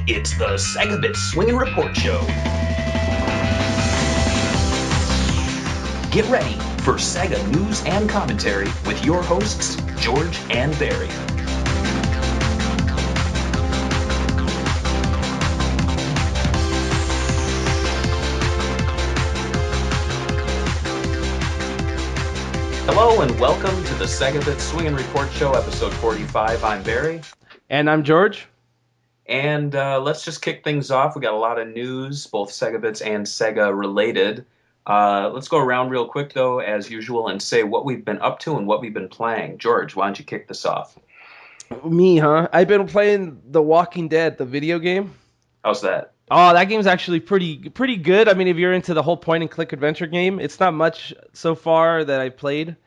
It's the Sega Swingin Report Show. Get ready for Sega news and commentary with your hosts, George and Barry. Hello and welcome to the Sega Swingin Report Show, episode 45. I'm Barry. And I'm George. And let's just kick things off. We got a lot of news, both Sega Bits and Sega related. Let's go around real quick, though, as usual, and say what we've been up to and what we've been playing. George, why don't you kick this off? Me, huh? I've been playing The Walking Dead, the video game. How's that? Oh, that game's actually pretty good. I mean, if you're into the whole point-and-click adventure game, it's not much so far that I've played.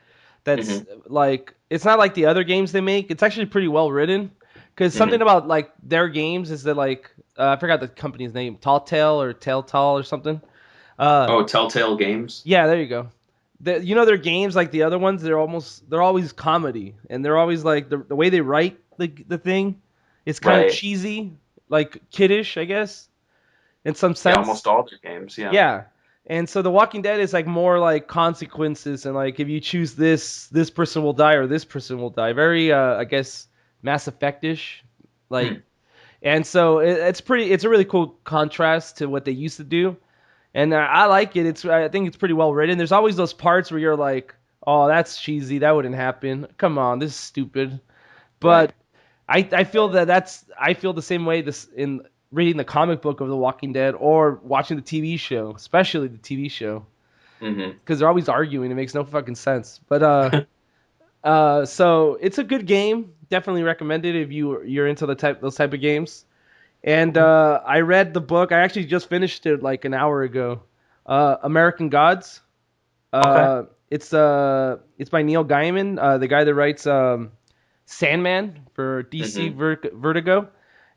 That's like, it's not like the other games they make. It's actually pretty well written. Because something about like their games is that like I forgot the company's name, Telltale or Telltale or something. Telltale Games. Yeah, there you go. Their games like the other ones, they're always comedy, and they're always like the way they write the thing is kind of cheesy, like kiddish, I guess, in some sense. Yeah, almost all their games. Yeah. Yeah, and so The Walking Dead is like more like consequences, and like if you choose this person will die or this person will die. Very, I guess, Mass Effect-ish, like, and so it's a really cool contrast to what they used to do, and I like it. I think it's pretty well written. There's always those parts where you're like, oh, that's cheesy, that wouldn't happen. Come on, this is stupid. But I feel I feel the same way in reading the comic book of The Walking Dead or watching the TV show, especially the TV show, because they're always arguing. It makes no fucking sense. But so it's a good game. Definitely recommend it if you're into those type of games. And I read the book. I actually just finished it like an hour ago. American Gods. It's by Neil Gaiman, the guy that writes Sandman for DC Vertigo.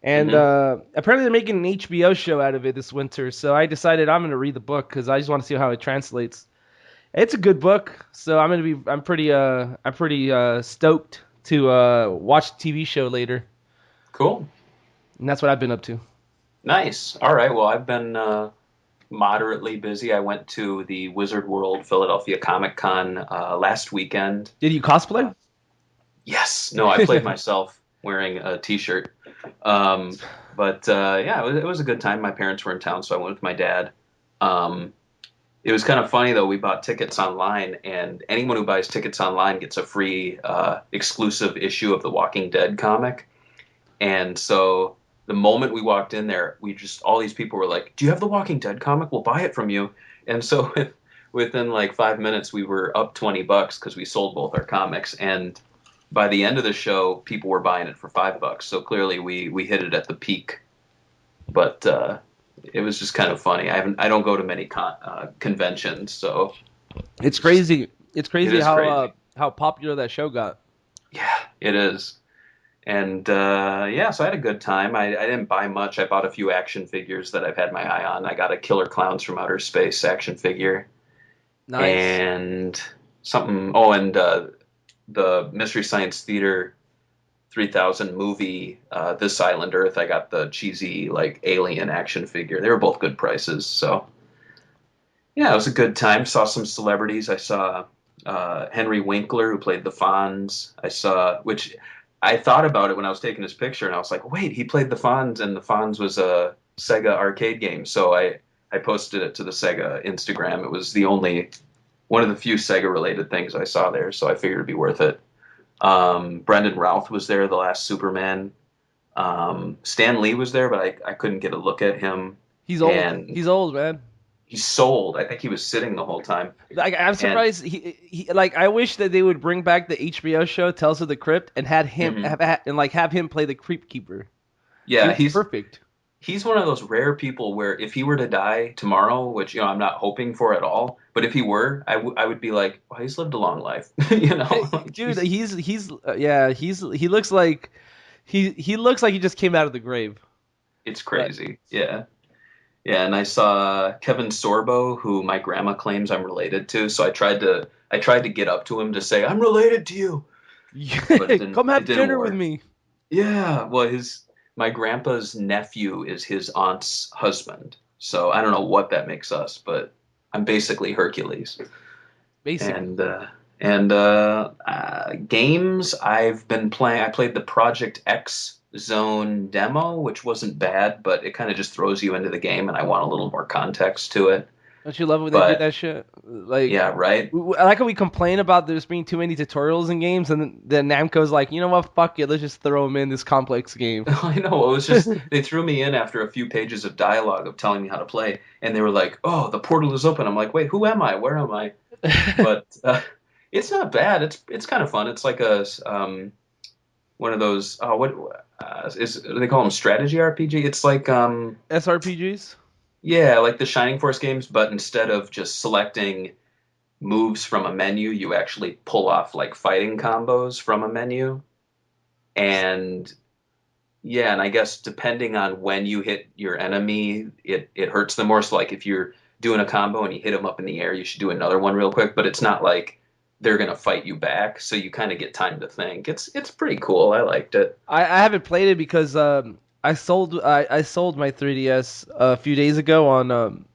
And apparently they're making an HBO show out of it this winter. So I decided I'm going to read the book because I just want to see how it translates. It's a good book, so I'm pretty stoked to watch the TV show later. Cool. And that's what I've been up to. Nice. All right. Well, I've been moderately busy. I went to the Wizard World Philadelphia Comic Con last weekend. Did you cosplay? Yes. No, I played myself wearing a T-shirt. But it was a good time. My parents were in town, so I went with my dad. It was kind of funny, though. We bought tickets online, and anyone who buys tickets online gets a free exclusive issue of the Walking Dead comic. And so the moment we walked in there, all these people were like, do you have the Walking Dead comic? We'll buy it from you. And so within like 5 minutes, we were up $20 because we sold both our comics. And by the end of the show, people were buying it for $5. So clearly we hit it at the peak. But it was just kind of funny. I don't go to many conventions, so it's crazy. It's crazy how popular that show got. Yeah, it is. And so I had a good time. I didn't buy much. I bought a few action figures that I've had my eye on. I got a Killer Clowns from Outer Space action figure. Nice. And something. Oh, and the Mystery Science Theater 3000 movie, This Island Earth, I got the cheesy like alien action figure. They were both good prices. So yeah, it was a good time. Saw some celebrities. I saw Henry Winkler, who played the Fonz. Which I thought about it when I was taking his picture, and I was like, wait, he played the Fonz, and the Fonz was a Sega arcade game. So I posted it to the Sega Instagram. It was one of the few Sega related things I saw there, so I figured it'd be worth it. Brendan Routh was there, the last Superman. Stan Lee was there, but I couldn't get a look at him. He's old. He's old, man. He's so old. I think he was sitting the whole time. Like, I'm surprised. He like, I wish that they would bring back the HBO show Tales of the Crypt and had him have him play the Crypt Keeper. Yeah, he's perfect. He's one of those rare people where if he were to die tomorrow, which I'm not hoping for at all, but if he were, I would be like, well, he's lived a long life, Dude, he looks like he just came out of the grave. It's crazy. Yeah. Yeah, and I saw Kevin Sorbo, who my grandma claims I'm related to, so I tried to get up to him to say, I'm related to you. Come have dinner with me. Yeah, well, my grandpa's nephew is his aunt's husband. So I don't know what that makes us, but I'm basically Hercules. Basically. And games I've been playing. I played the Project X Zone demo, which wasn't bad, but it kind of just throws you into the game, and I want a little more context to it. Don't you love when they do But that shit? Like, yeah, right. I like how we complain about there's being too many tutorials in games, and then Namco's like, you know what, fuck it, let's just throw them in this complex game. I know, it was just they threw me in after a few pages of dialogue of telling me how to play, and they were like, "Oh, the portal is open." I'm like, "Wait, who am I? Where am I?" But it's not bad. It's kind of fun. It's like a one of those what is they call them strategy RPG. It's like SRPGs? yeah, like the Shining Force games, but instead of just selecting moves from a menu, you actually pull off like fighting combos from a menu. And yeah, and I guess depending on when you hit your enemy, it hurts them more. So like if you're doing a combo and you hit them up in the air, you should do another one real quick. But it's not like they're gonna fight you back, so you kind of get time to think. It's pretty cool. I liked it. I haven't played it because I sold my 3DS a few days ago on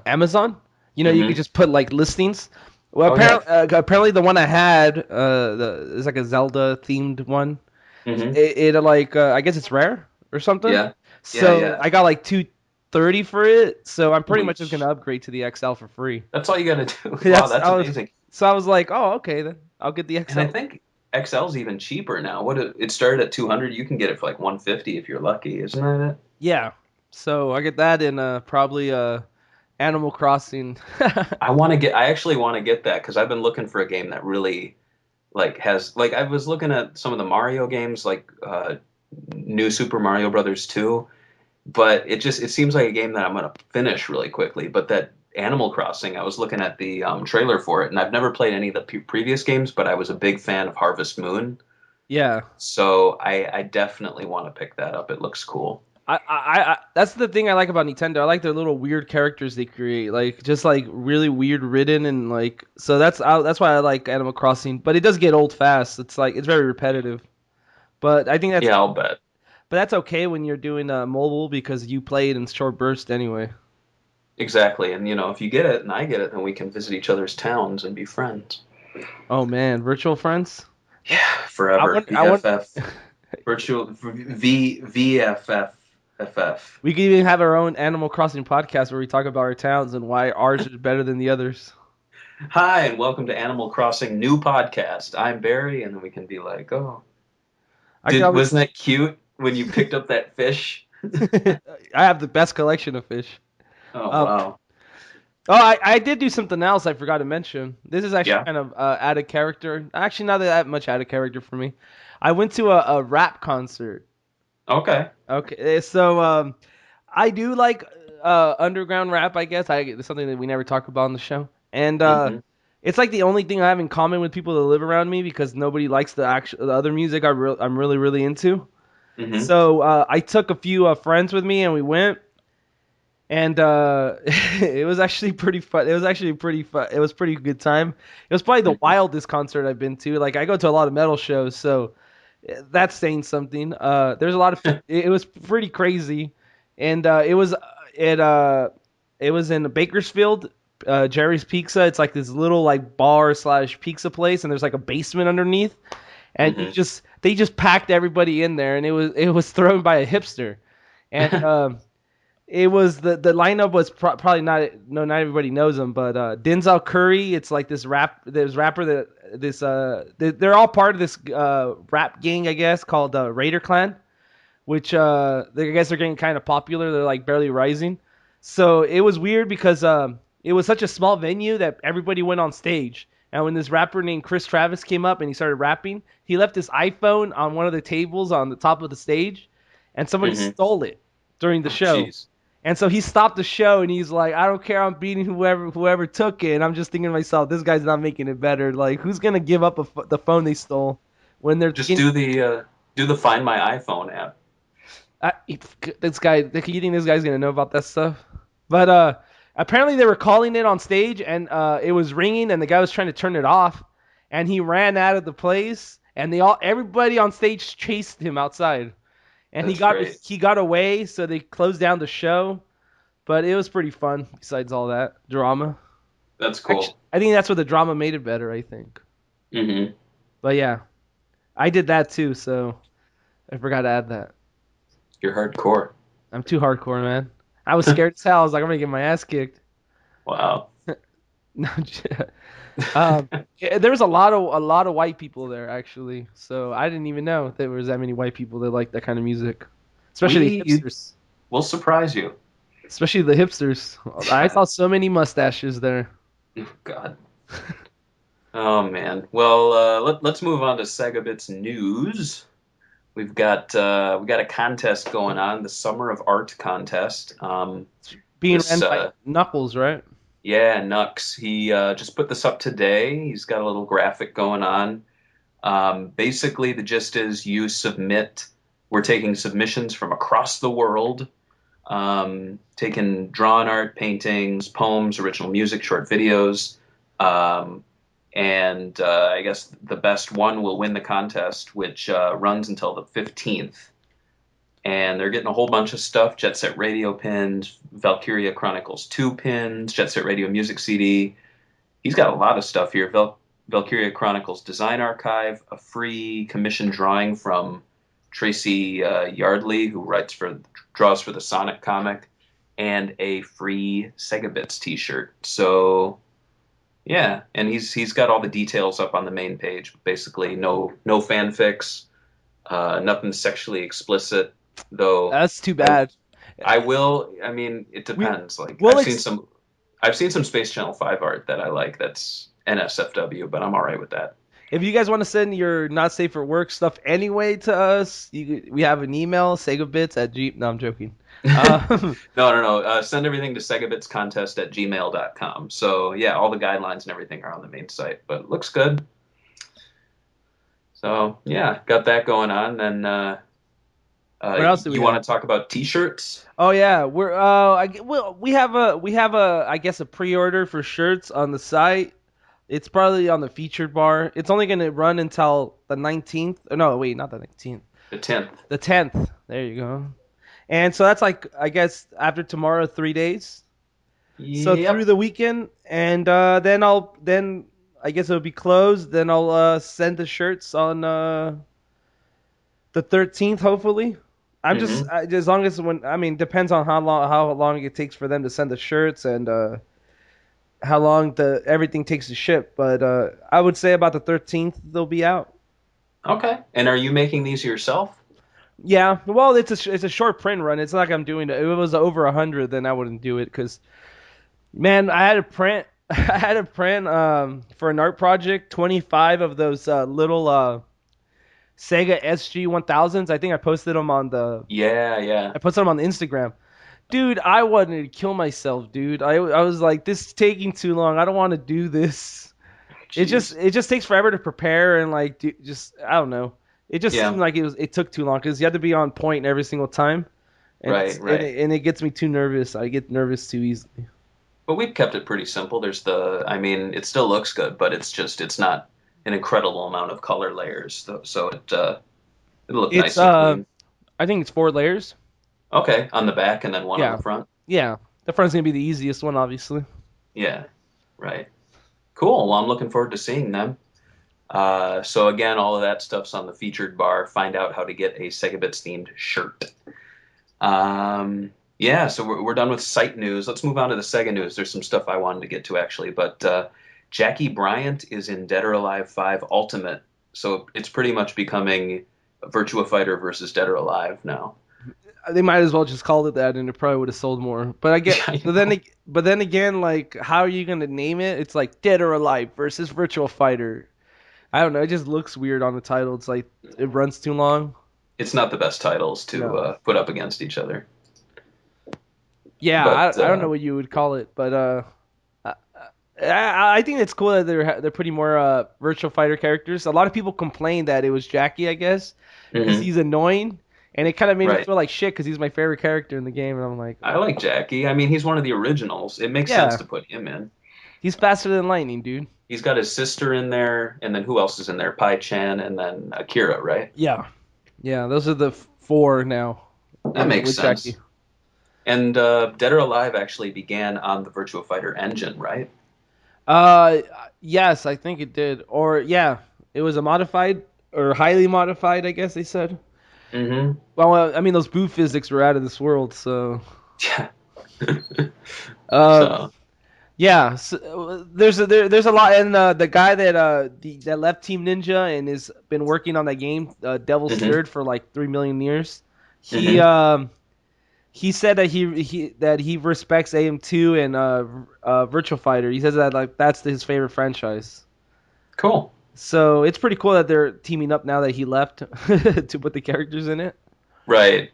Amazon. You know, you could Hmm. just put like listings. Well, Oh yeah. apparently the one I had, is like a Zelda themed one. Hmm. It like I guess it's rare or something. Yeah. Yeah. So Yeah. I got like 230 for it. So I'm pretty Holy much just gonna upgrade to the XL for free. That's all you gotta do. Wow, That's that's I was amazing. so I was like, oh okay then I'll get the And I XL. think XL's even cheaper now. It started at 200. You can get it for like 150 if you're lucky, isn't that it? Yeah. So I get that in probably Animal Crossing. I actually want to get that because I've been looking for a game that really like has like I was looking at some of the Mario games like New Super Mario Brothers 2, but it seems like a game that I'm gonna finish really quickly. But that Animal Crossing, I was looking at the trailer for it, and I've never played any of the previous games, but I was a big fan of Harvest Moon, Yeah. so I definitely want to pick that up. It looks cool. That's the thing I like about Nintendo. I like their little weird characters they create, like just like really weird written and like so that's why I like Animal Crossing. But it does get old fast. It's like it's very repetitive. But I think Yeah, I'll bet. that's okay when you're doing mobile because you play it in short bursts anyway. Exactly. And if you get it and I get it, then we can visit each other's towns and be friends. Oh man, virtual friends. Yeah, I forever. want I want BFF. Virtual VFFFF. we could even have our own Animal Crossing podcast where we talk about our towns and why ours is better than the others. Hi, and welcome to Animal Crossing new podcast. I'm Barry, and then we can be like, oh, I could always wasn't that cute when you picked up that fish? I have the best collection of fish. Oh, Um, wow. Oh, I did do something else I forgot to mention. This is actually Yeah. kind of out of character. Actually, not that much out of character for me. I went to a rap concert. Okay. Okay, so I do like underground rap. I guess it's something that we never talk about on the show, and Hmm. it's like the only thing I have in common with people that live around me because nobody likes the other music I'm really into. Hmm. So I took a few friends with me and we went. And it was actually pretty fun. It was actually pretty fun. It was pretty good time. It was probably the wildest concert I've been to. Like I go to a lot of metal shows, so that's saying something. There's a lot of. It was pretty crazy, and it it was in Bakersfield, Jerry's Pizza. It's like this little like bar slash pizza place, and there's like a basement underneath, and Hmm. they just packed everybody in there, and it was thrown by a hipster, and it was the lineup was probably not no not everybody knows him, but Denzel Curry. It's like this rapper that they're all part of this rap gang I guess called Raider Clan, which I guess they're getting kind of popular. They're like barely rising, so it was weird because it was such a small venue that everybody went on stage. And when this rapper named Chris Travis came up and he started rapping, he left his iPhone on one of the tables on the top of the stage, and somebody Hmm. stole it during the Oh, show. jeez. And so he stopped the show and he's like, I don't care, I'm beating whoever took it. And I'm just thinking to myself, this guy's not making it better. Like, who's gonna give up the phone they stole when they're Just getting do the Find My iPhone app. this guy? You think this guy's gonna know about that stuff? But apparently they were calling it on stage and it was ringing and the guy was trying to turn it off and he ran out of the place and everybody on stage chased him outside. and That's great. he got away, so they closed down the show. But it was pretty fun. Besides all that drama, That's actually, cool. I think that's what the drama made it better. I think. Hmm. But yeah, I did that too, so I forgot to add that. You're hardcore. I'm too hardcore, man. I was scared as hell. I was like, I'm gonna get my ass kicked. Wow. No, um, there was a lot of white people there actually, so I didn't even know there was that many white people that like that kind of music, especially the We hipsters. will surprise you. Especially the hipsters. I saw so many mustaches there. God. Oh man. Well, let's move on to Sega Bits news. We got a contest going on, the Summer of Art contest. Being ran This by Knuckles, right? Yeah, Nux. He just put this up today. He's got a little graphic going on. Basically, the gist is you submit. We're taking submissions from across the world, taking drawn art, paintings, poems, original music, short videos. Um, and I guess the best one will win the contest, which runs until the 15th. And they're getting a whole bunch of stuff: Jet Set Radio pins, Valkyria Chronicles 2 pins, Jet Set Radio music CD. He's got a lot of stuff here: Valkyria Chronicles design archive, a free commission drawing from Tracy Yardley, who draws for the Sonic comic, and a free Sega Bits T-shirt. So yeah, and he's got all the details up on the main page. Basically, no fanfics, nothing sexually explicit. Though That's too I bad. I will. I mean, it We depends. Like will ex- I've seen some Space Channel 5 art that I like. That's NSFW, but I'm all right with that. if you guys want to send your not safe for work stuff anyway to us, we have an email, segabits at g. No, I'm joking. Um, No. Send everything to segabitscontest@gmail.com. So yeah, all the guidelines and everything are on the main site. But it looks good. So yeah, got that going on. Then what else do we you have? want to talk about T-shirts? Oh yeah, we have a I guess a pre-order for shirts on the site. It's probably on the featured bar. It's only gonna run until the 19th. No, wait, not the 19th. The 10th. The 10th. There you go. And so that's like I guess after tomorrow, 3 days. So through Yep. the weekend, and then I guess it'll be closed. Then I'll send the shirts on the 13th, hopefully. Hmm. As long as when I mean depends on how long it takes for them to send the shirts and how long the everything takes to ship. But I would say about the 13th they'll be out. Okay. And are you making these yourself? Yeah, well it's a short print run. It's not like I'm doing it. If it was over 100, then I wouldn't do it because man, I had to print. I had to print for an art project 25 of those little Sega SG-1000s. I think I posted them on the Yeah, yeah. I posted them on the Instagram. Dude, I wanted to kill myself, dude. I was like, this is taking too long. I don't want to do this. Jeez. It just takes forever to prepare and like just I don't know. It just seemed Yeah. like it took too long because you had to be on point every single time, and Right, right. it gets me too nervous. I get nervous too easily. But we've kept it pretty simple. I mean, it still looks good, but it's not an incredible amount of color layers, so it'll look It's nice and clean. I think it's 4 layers. Okay, on the back and then one on the Yeah, front. yeah. The front's gonna be the easiest one, obviously. Yeah, right. Cool. Well, I'm looking forward to seeing them. So again, all of that stuff's on the featured bar. Find out how to get a Segabits themed shirt. Yeah, so we're done with site news. Let's move on to the Sega news. There's some stuff I wanted to get to actually, but Jackie Bryant is in Dead or Alive 5 Ultimate, so it's pretty much becoming Virtua Fighter versus Dead or Alive now. They might as well just call it that, and it probably would have sold more. But I get, Yeah, I know. but then again, like, how are you gonna name it? It's like Dead or Alive versus Virtual Fighter. I don't know. It just looks weird on the title. It's like it runs too long. It's not the best titles to No. put up against each other, Yeah, but I don't know what you would call it, but I, I think it's cool that they're putting more Virtual Fighter characters. A lot of people complained that it was Jackie, I guess, because mhm, he's annoying, and it kind of made me right. feel like shit because he's my favorite character in the game, and I'm like, I like Jackie. I mean, he's one of the originals. It makes sense yeah, to put him in. he's faster than lightning, dude. He's got his sister in there, and then who else is in there? Pai Chan, and then Akira, right? Yeah. Yeah, those are the 4 now. That makes with Jackie. sense. And Dead or Alive actually began on the Virtua Fighter engine, right? Uh, yes, I think it did. Or yeah, it was a modified or highly modified, I guess they said. Mm-hmm. Well, I mean those boo physics were out of this world, so. Yeah. Uh, So. yeah. So, there's a lot, and the guy that left Team Ninja and has been working on that game, Devil's Mm-hmm. Third, for like 3 million years. He Mm-hmm. um he said that he respects AM2 and Virtual Fighter. He says that like that's his favorite franchise. Cool. So it's pretty cool that they're teaming up now that he left to put the characters in it. Right.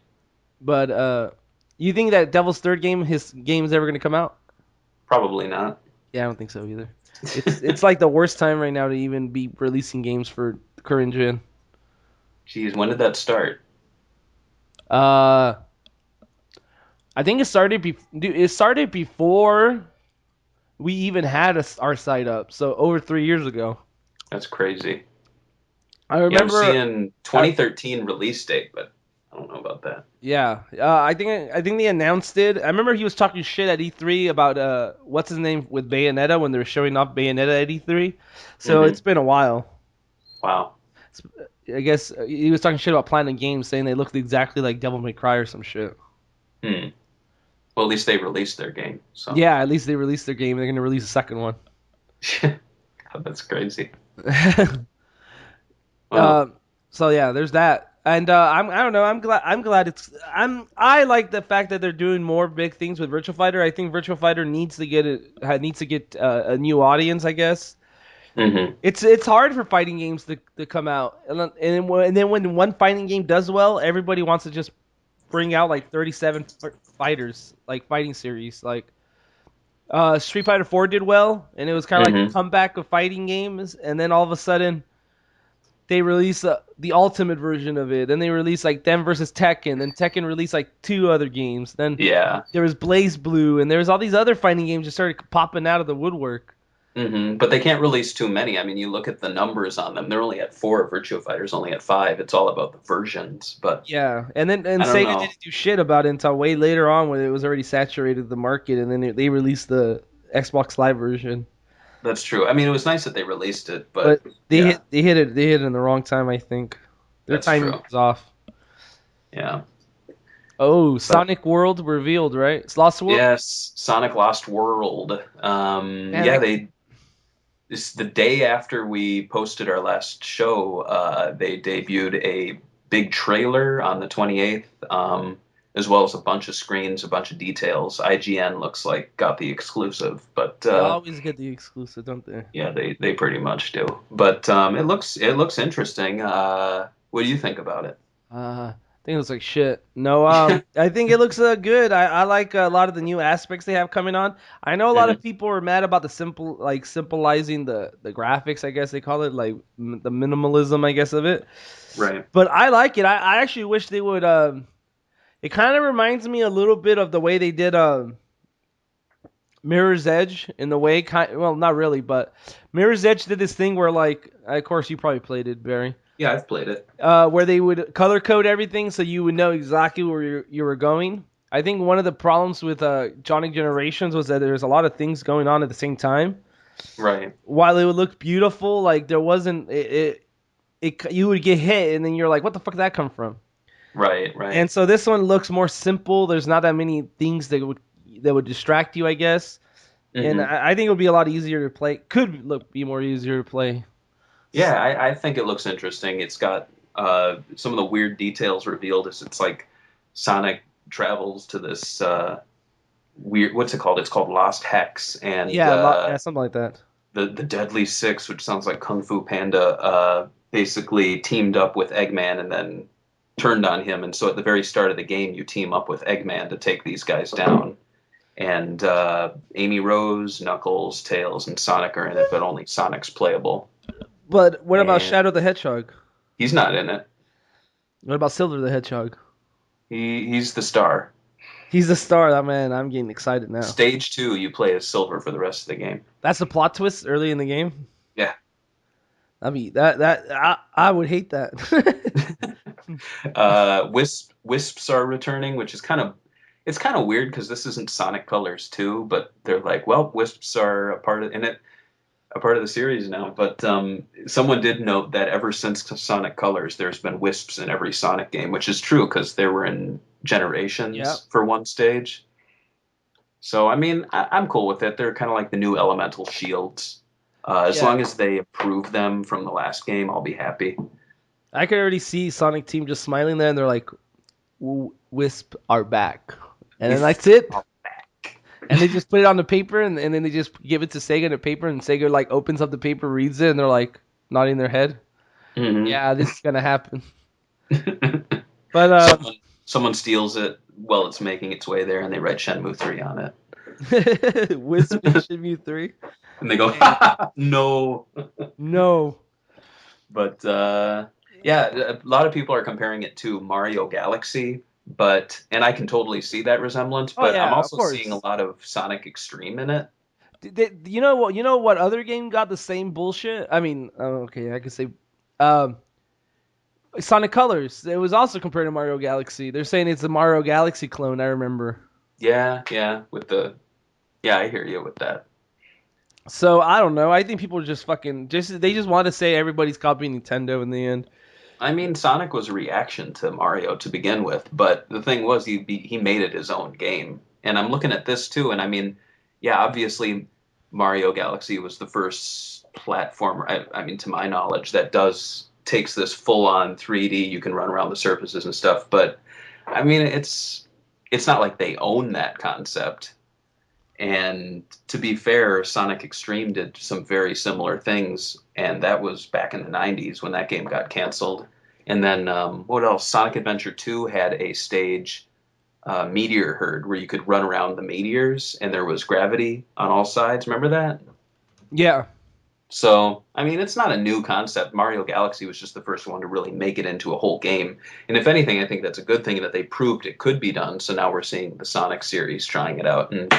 But you think that Devil's Third game, his game, is ever gonna come out? Probably not. Yeah, I don't think so either. It's like the worst time right now to even be releasing games for the current gen. Jeez, when did that start? Uh, I think it started before we even had our site up. So over 3 years ago. That's crazy. I Yeah, I'm remember. seeing 2013 release date, but I don't know about that. Yeah, I think they announced it. I remember he was talking shit at E3 about what's his name with Bayonetta when they were showing off Bayonetta at E3. So Mm-hmm. it's been a while. Wow. I guess he was talking shit about Platinum Games, saying they looked exactly like Devil May Cry or some shit. Hmm. Well, at least they released their game, so. Yeah, at least they released their game. They're gonna release a second one. God, that's crazy. uh, Well, so yeah, there's that. And I don't know. I'm glad I like the fact that they're doing more big things with Virtua Fighter. I think Virtua Fighter needs to get a new audience, I guess. mm-hmm. It's hard for fighting games to come out, and then when one fighting game does well, everybody wants to just bring out like 37 fighters, like fighting series. Like Street Fighter 4 did well, and it was kind of like a Mm-hmm. comeback of fighting games, and then all of a sudden they release the ultimate version of it. Then they release like them versus Tekken. Then Tekken released like 2 other games. Then Yeah. there was Blaze Blue, and there was all these other fighting games just started popping out of the woodwork. Mm-hmm. But they can't release too many. I mean, you look at the numbers on them; they're only at 4. Virtua Fighter's only at 5. It's all about the versions. But Yeah, and I don't Sega know. didn't do shit about it until way later on when it was already saturated the market, and then they released the Xbox Live version. That's true. I mean, it was nice that they released it, But but they yeah, hit it in the wrong time, I think. Their that's timing true. was off. Yeah. Oh, But Sonic World revealed, right? It's Lost World. yes, Sonic Lost World. Man, Yeah, it's the day after we posted our last show, they debuted a big trailer on the 28th, as well as a bunch of screens, a bunch of details. IGN looks like got the exclusive, but they always get the exclusive, don't they? yeah, they pretty much do. But it looks interesting. What do you think about it? I think it looks like shit. No, I think it looks good. I like a lot of the new aspects they have coming on. I know a lot of Hmm. people are mad about the simplizing the graphics, I guess they call it, like the minimalism, I guess, of it. Right. But I like it. I actually wish they would. It kind of reminds me a little bit of the way they did Mirror's Edge in the way, well, not really, but Mirror's Edge did this thing where, like, of course, you probably played it, Barry. Yeah, I've played it. Where they would color code everything so you would know exactly where you were going. I think one of the problems with Sonic Generations was that there's a lot of things going on at the same time. Right. While it would look beautiful, like there wasn't you would get hit and then you're like, what the fuck did that come from? Right. Right. And so this one looks more simple. There's not that many things that would distract you, I guess. And Hmm. I think it would be a lot easier to play. Be more easier to play. Yeah, I think it looks interesting. It's got some of the weird details revealed. Is it's like Sonic travels to this weird. What's it called? It's called Lost Hex, and Yeah, yeah, something like that. the Deadly Six, which sounds like Kung Fu Panda, basically teamed up with Eggman and then turned on him. And so at the very start of the game, you team up with Eggman to take these guys down. And Amy Rose, Knuckles, Tails, and Sonic are in it, but only Sonic's playable. But what about And Shadow the Hedgehog? he's not in it. What about Silver the Hedgehog? He's the star. He's the star. That man, I'm getting excited now. Stage 2, you play as Silver for the rest of the game. That's the plot twist early in the game. Yeah. I mean, I would hate that. Wisps are returning, which is kind of weird because this isn't Sonic Colors 2, but they're like, well, Wisps are a part of the series now. But someone did note that ever since Sonic Colors, there's been Wisps in every Sonic game, which is true because they were in Yeah. Generations for one stage. So I mean, I'm cool with it. They're kind of like the new elemental shields. As Yeah. long as they improve them from the last game, I'll be happy. I could already see Sonic Team just smiling there, and they're like, Wisp are back. And then that's it. And they just put it on the paper, and then they just give it to Sega in the paper, and Sega like opens up the paper, reads it, and they're like nodding their head. Hmm. Yeah, this is gonna happen. But Someone steals it while it's making its way there, and they write Shenmue 3 on it, Wisp and Shenmue 3. and they go, Man, no. no. But yeah, a lot of people are comparing it to Mario Galaxy, and I can totally see that resemblance. Oh But I'm yeah, of also seeing a course. lot of Sonic Extreme in it. You know what? You know what other game got the same bullshit? I mean, okay, I could say, um, Sonic Colors. It was also compared to Mario Galaxy. They're saying it's a Mario Galaxy clone. I remember. Yeah, yeah, I hear you with that. So I don't know. I think people are just fucking they just want to say everybody's copying Nintendo in the end. I mean, Sonic was a reaction to Mario to begin with, but the thing was, he made it his own game. And I'm looking at this too, and I mean, yeah, obviously, Mario Galaxy was the first platformer. I mean, to my knowledge, that does takes this full on 3D. You can run around the surfaces and stuff, but I mean, it's not like they own that concept. And to be fair, Sonic Extreme did some very similar things, and that was back in the 90s when that game got canceled. And then what else? Sonic Adventure 2 had a stage, Meteor Herd, where you could run around the meteors, and there was gravity on all sides. Remember that? Yeah. So, I mean, it's not a new concept. Mario Galaxy was just the first one to really make it into a whole game. And if anything, I think that's a good thing that they proved it could be done. So now we're seeing the Sonic series trying it out. And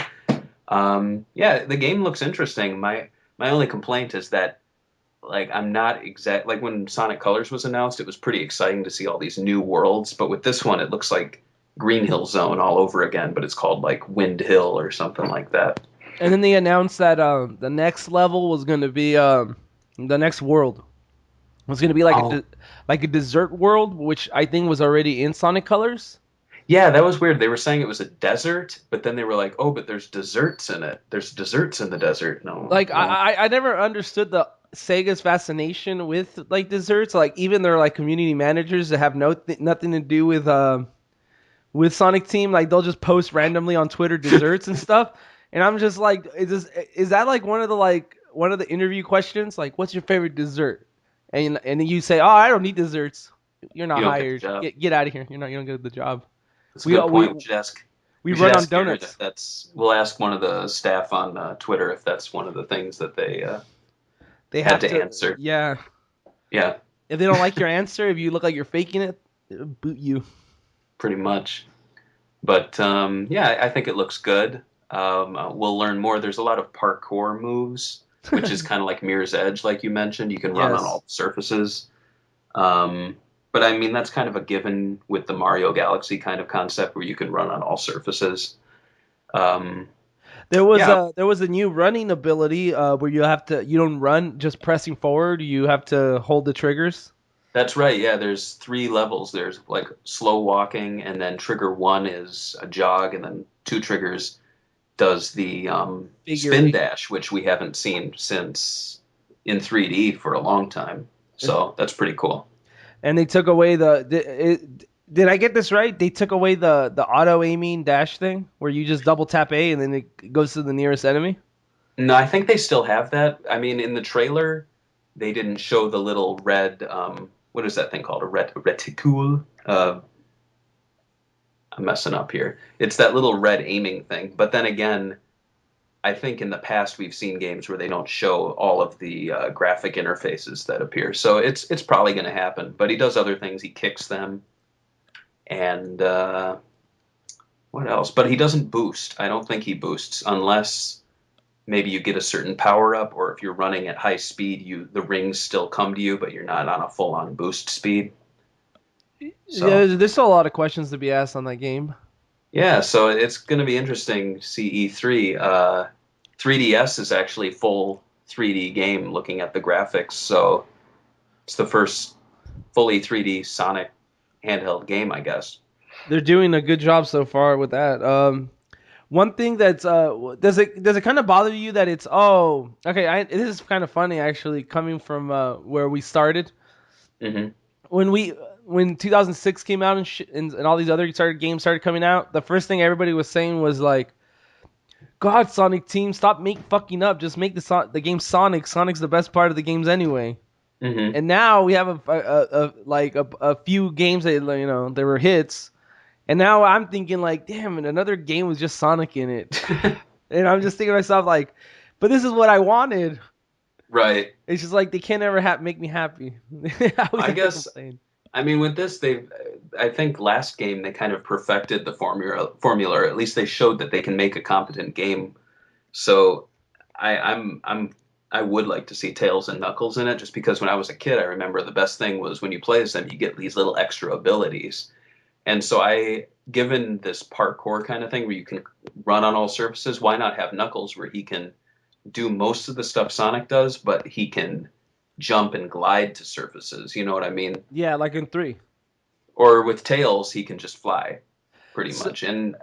yeah, the game looks interesting. My only complaint is that like I'm not exact like when Sonic Colors was announced, it was pretty exciting to see all these new worlds, but with this one it looks like Green Hill Zone all over again, but it's called like Wind Hill or something like that. And then they announced that the next level was going to be the next world was going to be Oh, like a desert world, which I think was already in Sonic Colors. yeah, that was weird. They were saying it was a desert, but then they were like, "Oh, but there's desserts in it. There's desserts in the desert." No, Like no. I never understood the Sega's fascination with like desserts. Like even their like community managers that have nothing to do with Sonic Team, like they'll just post randomly on Twitter desserts and stuff. And I'm just like, is that like one of the interview questions? Like, what's your favorite dessert? And then you say, oh, I don't need desserts. You're You not don't get the hired. job. Get out of here. You don't get the job. That's a We good we point. we We should run on ask Garrett if donuts. that's. We'll ask one of the staff on Twitter if that's one of the things that they They had have to to, answer. yeah. Yeah, If they don't like your answer, if you look like you're faking it, they'll boot you. pretty much. But yeah, I think it looks good. We'll learn more. There's a lot of parkour moves, which is kind of like Mirror's Edge, like you mentioned. You can run on Yes. all surfaces. Um, but I mean, that's kind of a given with the Mario Galaxy kind of concept where you can run on all surfaces. Um, yeah, There was a new running ability where you don't run just pressing forward. You have to hold the triggers. that's right. Yeah, there's three levels. There's like slow walking, and then trigger one is a jog, and then two triggers does the Figure spin eight. dash, which we haven't seen since in 3D for a long time. So that's pretty cool. And they took away did I get this right? They took away the auto aiming dash thing where you just double tap A and then it goes to the nearest enemy. No, I think they still have that. I mean, in the trailer, they didn't show the little red. What is that thing called? A reticule. I'm messing up here. It's that little red aiming thing. But then again, I think in the past we've seen games where they don't show all of the graphic interfaces that appear. So it's probably going to happen. But he does other things. He kicks them, and what else? But he doesn't boost. I don't think he boosts unless maybe you get a certain power up, or if you're running at high speed, the rings still come to you, but you're not on a full on boost speed. Yeah, So there's still a lot of questions to be asked on that game. yeah, so it's going to be interesting to see E3. 3DS is actually full 3D game looking at the graphics, so it's the first fully 3D Sonic handheld game, I guess. They're doing a good job so far with that. One thing that's does it kind of bother you that it's okay, this is kind of funny actually coming from where we started Hmm. when we when 2006 came out and all these other games started coming out. The first thing everybody was saying was like, God, Sonic Team, stop fucking up. Just make the game Sonic. Sonic's the best part of the games anyway. Hmm. And now we have a few games that they were hits, and now I'm thinking like, damn, and another game with just Sonic in it. And I'm just thinking to myself like, but this is what I wanted. Right. It's just like they can't ever make me happy. I always I have to guess, complain. I mean, with this, I think last game they kind of perfected the formula, or at least they showed that they can make a competent game. So I would like to see Tails and Knuckles in it, just because when I was a kid, I remember the best thing was when you play as them, you get these little extra abilities. And so given this parkour kind of thing where you can run on all surfaces, why not have Knuckles where he can do most of the stuff Sonic does, but he can jump and glide to surfaces. You know what I mean? Yeah, like in 3. Or with Tails, he can just fly pretty So, much. And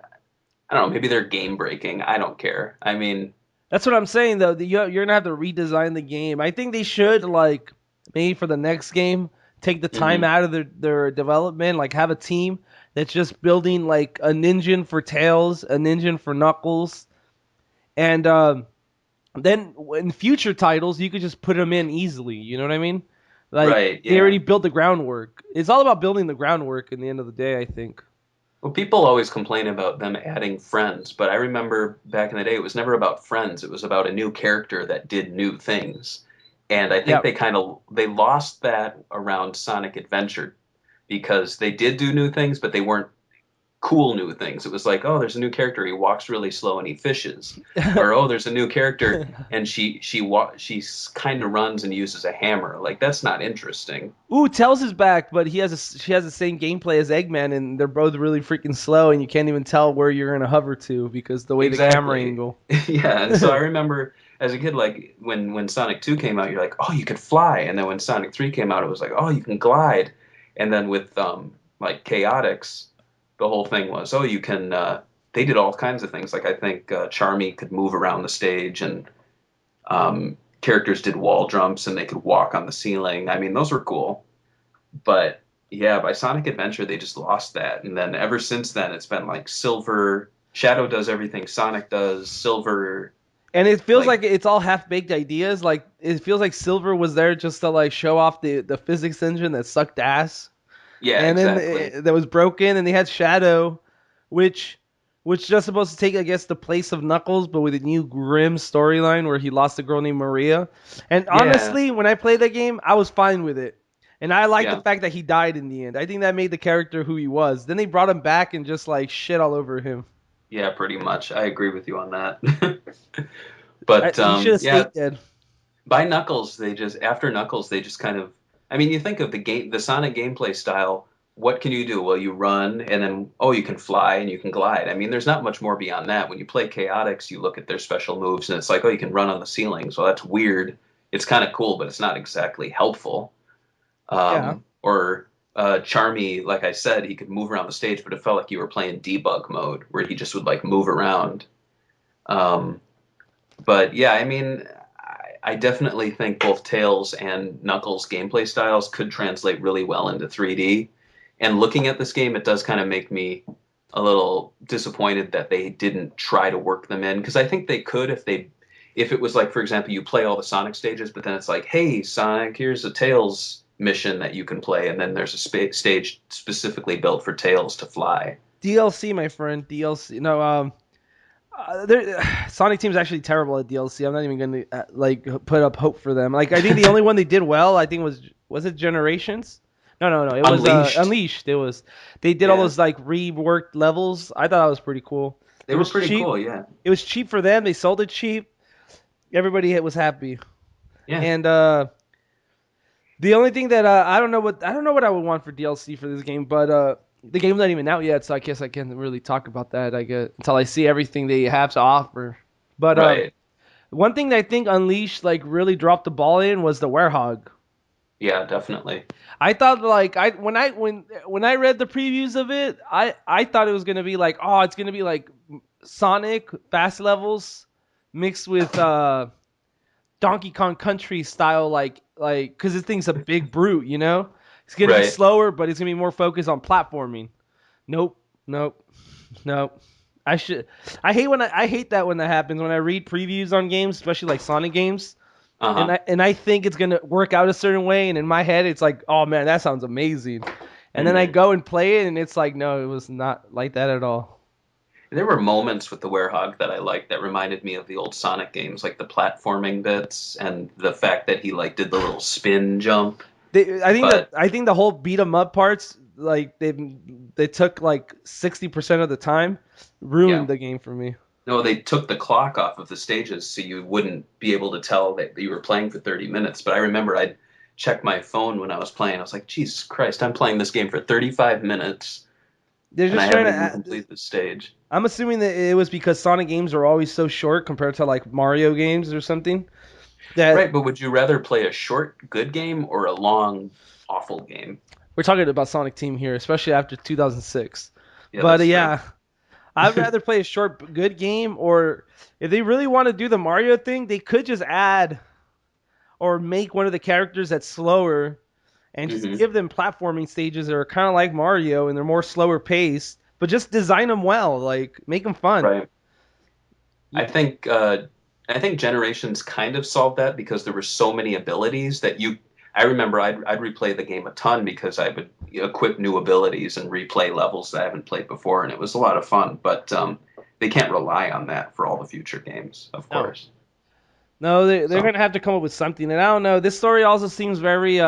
I don't know, maybe they're game breaking. I don't care. I mean, that's what I'm saying though. You're gonna have to redesign the game. I think they should like maybe for the next game take the time mhm. out of their development. Like have a team that's just building like an engine for Tails, an engine for Knuckles, and then in future titles you could just put them in easily. You know what I mean? Like Right, they yeah. already built the groundwork. It's all about building the groundwork in the end of the day. I think. Well, people always complain about them adding friends, but I remember back in the day, it was never about friends. It was about a new character that did new things. And I think Yeah. they lost that around Sonic Adventure because they did do new things, but they weren't cool new things. It was like, oh, there's a new character. He walks really slow and he fishes, or oh, there's a new character and she kind of runs and uses a hammer. Like that's not interesting. Ooh, Tails is back, but she has the same gameplay as Eggman, and they're both really freaking slow, and you can't even tell where you're gonna hover to because the way the camera Exactly. angle. Yeah, and so I remember as a kid, like when Sonic 2 came out, you're like, oh, you could fly, and then when Sonic 3 came out, it was like, oh, you can glide, and then with like Chaotix, the whole thing was, oh, you can. They did all kinds of things. Like I think Charmy could move around the stage, and characters did wall jumps, and they could walk on the ceiling. I mean, those were cool. But yeah, by Sonic Adventure, they just lost that. And then ever since then, it's been like Silver, Shadow does everything Sonic does, Silver, And it feels like, like it's all half baked ideas. Like it feels like Silver was there just to like show off the physics engine that sucked ass, yeah, and then exactly. that was broken. And they had Shadow, which just supposed to take I guess the place of Knuckles, but with a new grim storyline where he lost a girl named Maria. And Yeah, honestly, when I played that game, I was fine with it. And I like the yeah, fact that he died in the end. I think that made the character who he was. Then they brought him back and just like shit all over him. yeah, pretty much. I agree with you on that. But He should have yeah, stayed dead. by Knuckles, after Knuckles, they just kind of. I mean, you think of the Sonic gameplay style. What can you do? Well, you run, and then oh, you can fly and you can glide. I mean, there's not much more beyond that. When you play Chaotix, you look at their special moves, and it's like, oh, you can run on the ceiling. So that's weird. It's kind of cool, but it's not exactly helpful. Yeah. Or Charmy, like I said, he could move around the stage, but it felt like you were playing debug mode, where he just would like move around. Um, but yeah, I mean, I definitely think both Tails and Knuckles' gameplay styles could translate really well into 3D. And looking at this game, it does kind of make me a little disappointed that they didn't try to work them in because I think they could if it was like, for example, you play all the Sonic stages, but then it's like, hey, Sonic, here's a Tails mission that you can play, and then there's a stage specifically built for Tails to fly. DLC, my friend. DLC. No, Sonic Team's actually terrible at DLC. I'm not even going to like put up hope for them. Like I think the only one they did well, I think was it Generations? No. It was Unleashed, Unleashed. It was they did all yeah, those like reworked levels. I thought that was pretty cool. they It were was pretty cheap. cool, yeah, It was cheap for them. They sold it cheap. Everybody was happy. yeah. And The only thing that I don't know what I would want for DLC for this game, but the game's not even out yet, so I guess I can't really talk about that. I guess until I see everything they have to offer. But Right. one thing that I think Unleashed like really dropped the ball in was the werehog. Yeah, definitely. I thought like when I read the previews of it, I thought it was gonna be like, oh, it's gonna be like Sonic fast levels mixed with Donkey Kong Country style, like because this thing's a big brute, you know. It's gonna be Right. slower, but it's gonna be more focused on platforming. Nope, nope, nope. I should. I hate that when that happens. When I read previews on games, especially like Sonic games, Uh-huh. and I think it's gonna work out a certain way, and in my head it's like, oh man, that sounds amazing. And then I Hmm. go and play it, and it's like, no, it was not like that at all. There were moments with the Werehog that I liked that reminded me of the old Sonic games, like the platforming bits and the fact that he like did the little spin jump. But I think the whole beat 'em up parts, like they took like 60% of the time, yeah, ruined the game for me. no, they took the clock off of the stages so you wouldn't be able to tell that you were playing for 30 minutes. But I remember I'd check my phone when I was playing. I was like, Jesus Christ, I'm playing this game for 35 minutes They're and I just trying haven't to. even completed the stage. I'm assuming that it was because Sonic games are always so short compared to like Mario games or something. That Right, but would you rather play a short, good game or a long, awful game? we're talking about Sonic Team here, especially after 2006. Yeah, But that's true. yeah, I'd rather play a short, good game, or if they really want to do the Mario thing, they could just add or make one of the characters that's slower and just Hmm. give them platforming stages that are kind of like Mario and they're more slower paced, but just design them well, like make them fun. Right. I think I think Generations kind of solved that because there were so many abilities that you. I remember I'd replay the game a ton because I would equip new abilities and replay levels that I haven't played before, and it was a lot of fun. But they can't rely on that for all the future games, of No, course. no, they're So. gonna have to come up with something, and I don't know. This story also seems very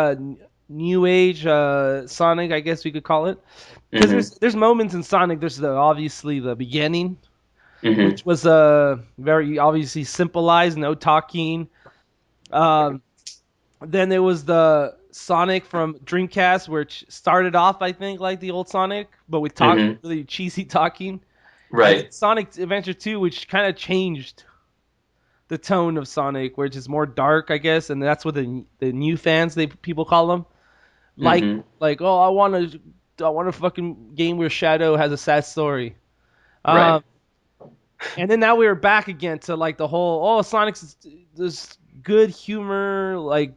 new age Sonic, I guess we could call it, because Hmm. there's moments in Sonic. There's obviously the beginning, Hmm. which was very obviously simplified, no talking. Um, Then there was the Sonic from Dreamcast, which started off, I think, like the old Sonic, but with talk Hmm. really cheesy talking. And then Right. Sonic Adventure 2, which kind of changed the tone of Sonic, which is more dark, I guess, and that's what the new fans they people call them. Like Hmm. like oh, I want a fucking game where Shadow has a sad story. Right. Um, and then now we are back again to like the whole Sonic's this good humor, like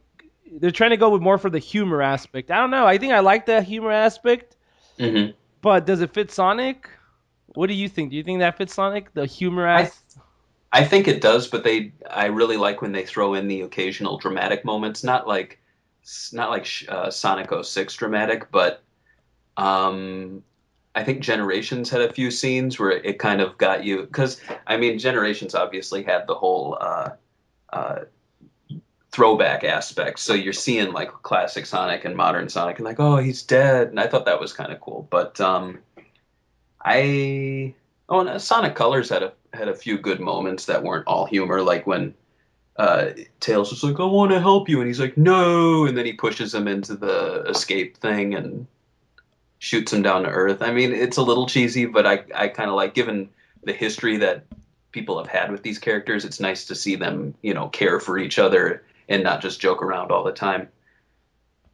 they're trying to go with more for the humor aspect. I don't know. I think I like the humor aspect, Hmm. but does it fit Sonic? What do you think? Do you think that fits Sonic? The humor I aspect? I think it does, but I really like when they throw in the occasional dramatic moments, not like Sonic '06 dramatic, but um, I think Generations had a few scenes where it kind of got you because I mean Generations obviously had the whole uh, throwback aspect, so you're seeing like classic Sonic and modern Sonic, and like oh he's dead, and I thought that was kind of cool, but I oh and Sonic Colors had a few good moments that weren't all humor, like when Tails was like, I want to help you. And he's like, no. And then he pushes him into the escape thing and shoots him down to earth. I mean, it's a little cheesy, but I kind of like, given the history that people have had with these characters, it's nice to see them, care for each other and not just joke around all the time.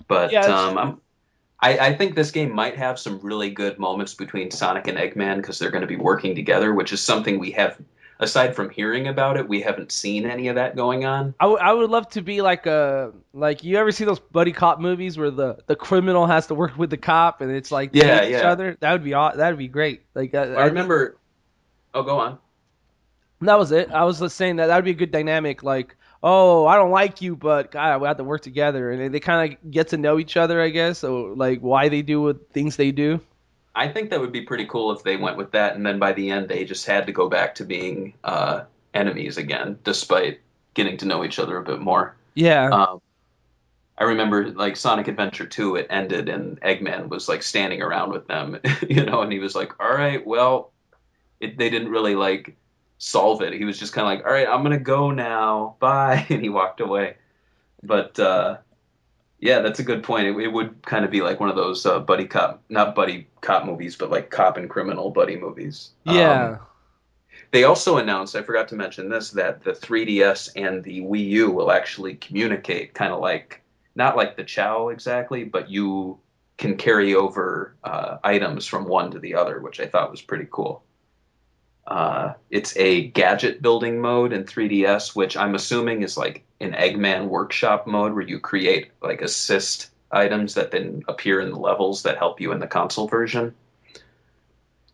But Yeah, it's true. I think this game might have some really good moments between Sonic and Eggman because they're going to be working together, which is something we have, aside from hearing about it, we haven't seen any of that going on. I would love to be like a like you ever see those buddy cop movies where the criminal has to work with the cop and it's like they Yeah, hate each yeah. other. That would be great. Like I I think remember. Oh, go on. that was it. I was just saying that would be a good dynamic. Like, oh, I don't like you, but God, we have to work together, and they kind of get to know each other, I guess. So like, why they do what things they do. I think that would be pretty cool if they went with that, and then by the end they just had to go back to being enemies again, despite getting to know each other a bit more. Yeah, Um, I remember like Sonic Adventure 2, it ended and Eggman was like standing around with them, and he was like, "All right, well, they didn't really like solve it. He was just kind of like, "All right, I'm gonna go now, bye," and he walked away. But Yeah, that's a good point. It would kind of be like one of those buddy cop, not buddy cop movies, but like cop and criminal buddy movies. Yeah. They also announced, I forgot to mention this, that the 3DS and the Wii U will actually communicate, kind of like, not like the Chow exactly, but you can carry over items from one to the other, which I thought was pretty cool. It's a gadget building mode in 3DS, which I'm assuming is like an Eggman workshop mode where you create like assist items that then appear in the levels that help you in the console version.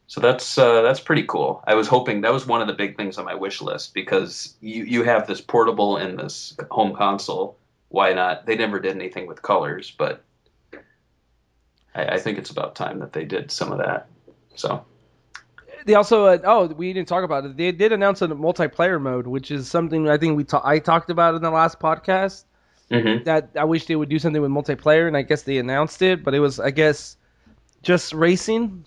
So that's pretty cool. I was hoping that was one of the big things on my wish list because you have this portable and this home console. Why not? They never did anything with colors, but I think it's about time that they did some of that. So They also we didn't talk about it. They did announce a multiplayer mode, which is something I think I talked about in the last podcast. hmm That I wish they would do something with multiplayer, and I guess they announced it, but it was I guess just racing.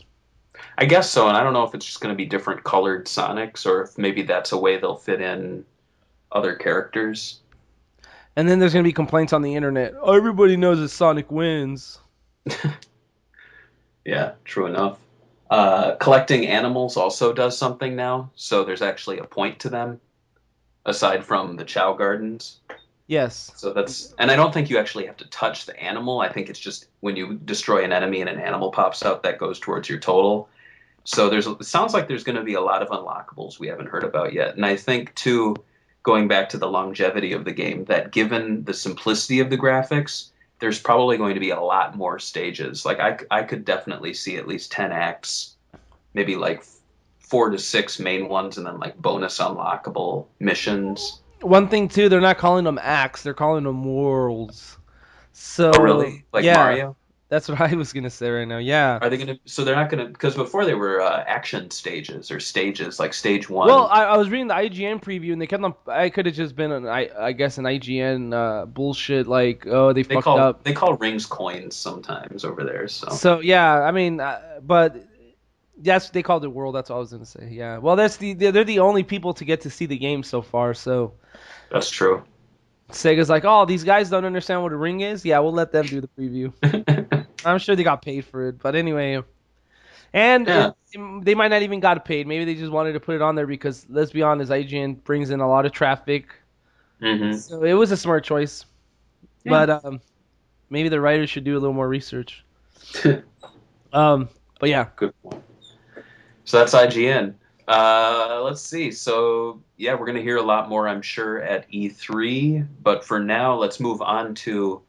I guess so. And I don't know if it's just going to be different colored Sonics or if maybe that's a way they'll fit in other characters. And then there's gonna be complaints on the internet. Oh, everybody knows that Sonic wins. Yeah, true enough. Collecting animals also does something now, so there's actually a point to them aside from the Chow Gardens. Yes. So and I don't think you actually have to touch the animal. I think it's just when you destroy an enemy and an animal pops up, that goes towards your total. So it sounds like there's going to be a lot of unlockables we haven't heard about yet. And I think too, going back to the longevity of the game, that given the simplicity of the graphics, there's probably going to be a lot more stages. Like I could definitely see at least 10 acts, maybe like 4 to 6 main ones, and then like bonus unlockable missions. One thing too, they're not calling them acts; they're calling them worlds. Oh, So really? Like yeah, Mario? that's what I was gonna say right now. Yeah. Are they gonna? So they're not gonna because before they were action stages or stages like stage Well, one. I was reading the IGN preview and they kept on. I could have just been I guess an IGN bullshit like oh they fucked up. They call rings coins sometimes over there. So So yeah, I mean, but that's they called it world. That's all I was gonna say. Yeah. Well, they're the only people to get to see the game so far. So that's true. Sega's like, oh, these guys don't understand what a ring is. Yeah, we'll let them do the preview. I'm sure they got paid for it, but anyway. And Yeah. they might not even got paid. Maybe they just wanted to put it on there because let's be honest, IGN brings in a lot of traffic. hmm So it was a smart choice. Yeah. But maybe the writers should do a little more research. Um, but yeah, Good point. So that's IGN. Let's see. So yeah, we're gonna hear a lot more, I'm sure, at E3. But for now, let's move on to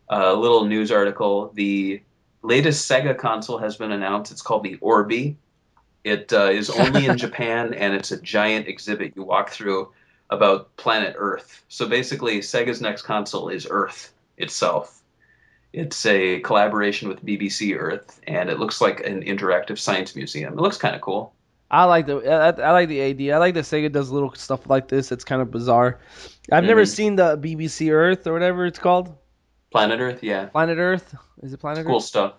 a little news article. The latest Sega console has been announced. It's called the Orbee. It is only in Japan, and it's a giant exhibit you walk through about planet Earth. So basically, Sega's next console is Earth itself. It's a collaboration with BBC Earth, and it looks like an interactive science museum. It looks kind of cool. I like the idea. I like that Sega does little stuff like this. It's kind of bizarre. I've never hmm seen the BBC Earth or whatever it's called. Planet Earth, yeah, Planet Earth? Is it it's Planet cool Earth? stuff.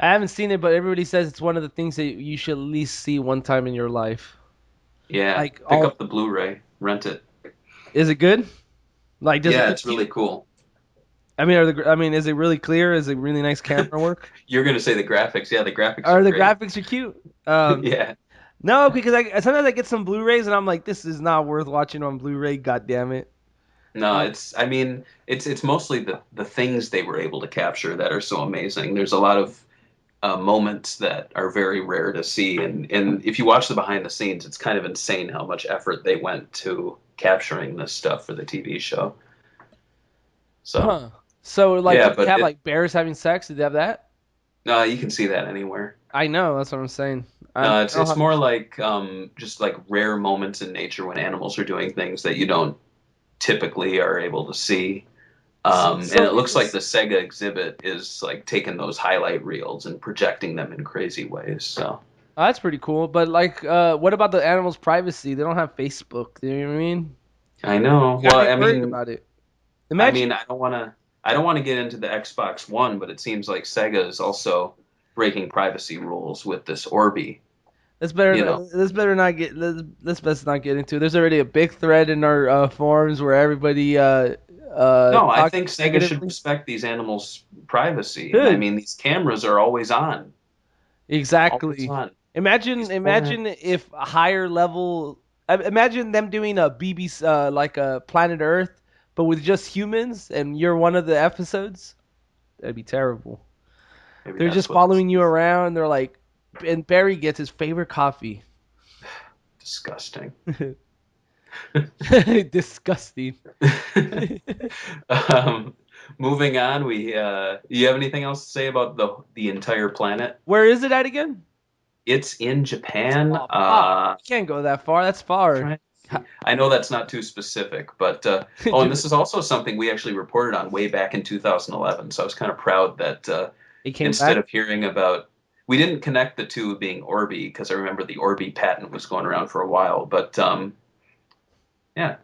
I haven't seen it, but everybody says it's one of the things that you should at least see one time in your life. Yeah, Like pick all, up the Blu-ray, rent it. is it good? Like, does it Yeah, look it's really cute? cool. I mean, is it really clear? Is it really nice camera work? You're gonna say the graphics. Yeah, the graphics are Are the great. graphics are cute? Yeah. No, because I sometimes I get some Blu-rays and I'm like, this is not worth watching on Blu-ray. God damn it. No, Uh, I mean, it's mostly the things they were able to capture that are so amazing. There's a lot of moments that are very rare to see, and if you watch the behind the scenes, it's kind of insane how much effort they went to capturing this stuff for the TV show. So huh. So like, yeah, did they but have like bears having sex? Did they have that? no, you can see that anywhere. I know. That's what I'm saying. No, I don't it's have. more like just like rare moments in nature when animals are doing things that you don't typically are able to see. And So it looks like the Sega exhibit is like taking those highlight reels and projecting them in crazy ways. So that's pretty cool. But like, what about the animals' privacy? They don't have Facebook. You know what I mean? I know. You Well, gotta be worried about it. Imagine I don't want to get into the Xbox One, but it seems like Sega is also breaking privacy rules with this Orbee. let's better You know, let's better not let's best not get into it. There's already a big thread in our forums where everybody No, I talk think Sega should negatively. respect these animals' privacy. And I Good. mean, these cameras are always Exactly. on. Imagine, These poor, imagine if a higher level. Imagine them doing a BBC, like a Planet Earth, but with just humans, and you're one of the episodes. That'd be terrible. maybe They're that's just what this following you is. around. They're like, and Barry gets his favorite coffee. Disgusting. Disgusting. um, moving on, you have anything else to say about the entire planet? Where is it at again? It's in Japan. Oh fuck! You can't go that far. That's far. Trying to see. I know that's not too specific, but oh, and this is also something we actually reported on way back in 2011. So I was kind of proud that It came instead back. of hearing about, we didn't connect the two being Orbee because I remember the Orbee patent was going around for a while. But yeah,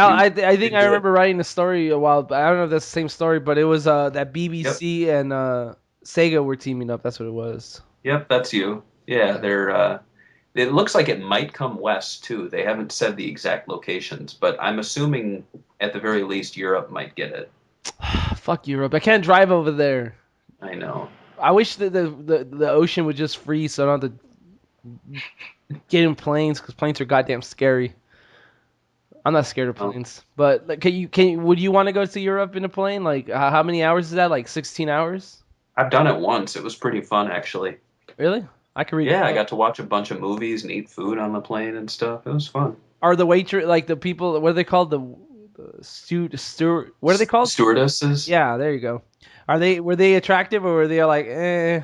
you I think did I good. remember writing a story a while, but I don't know if that's the same story. But it was that Yep, BBC and Sega were teaming up. That's what it was. yep, that's you. Yeah, they're. It looks like it might come west too. They haven't said the exact locations, but I'm assuming at the very least Europe might get it. Fuck Europe! I can't drive over there. I know. I wish that the ocean would just freeze so I don't have to get in planes because planes are goddamn scary. I'm not scared of Well, planes, but like, would you want to go to Europe in a plane? Like, how many hours is that? Like 16 hours? I've done it once. It was pretty fun, actually. Really? I could read a Yeah, I book. got to watch a bunch of movies and eat food on the plane and stuff. It was fun. Are the waitress like the people? What are they called? The steward. What are they called? Stewardesses? Yeah, there you go. Were they attractive or were they like eh?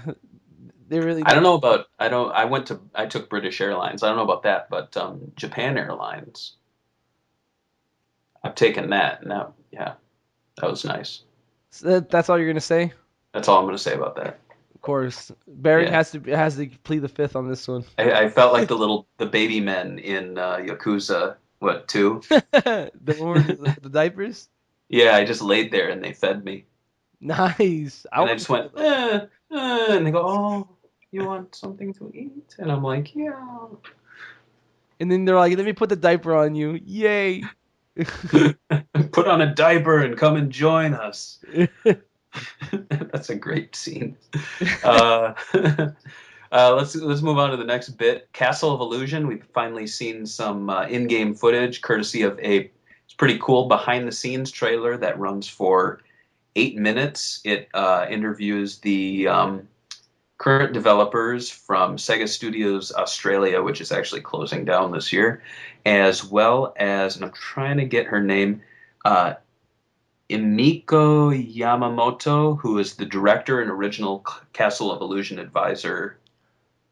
They're really I don't not. know about, I took British Airlines. I don't know about that, but Japan Airlines, I've taken that, and yeah, that was nice. So that's all you're gonna say? That's all I'm going to say about that. Of course, Barry Yeah. has to plead the fifth on this one. I felt like the baby men in Yakuza, what, 2? The one with the diapers. Yeah, I just laid there and they fed me. Nice. I And I want to just feel went, that. and they go, oh, you want something to eat? And I'm like, yeah. And then they're like, "Let me put the diaper on you." Yay. Put on a diaper and come and join us. That's a great scene. Uh, let's move on to the next bit. Castle of Illusion. We've finally seen some in-game footage, courtesy of it's pretty cool behind-the-scenes trailer that runs for 8 minutes. It interviews the current developers from Sega Studios Australia, which is actually closing down this year, as well as, and I'm trying to get her name, uh, Emiko Yamamoto, who is the director and original Castle of Illusion advisor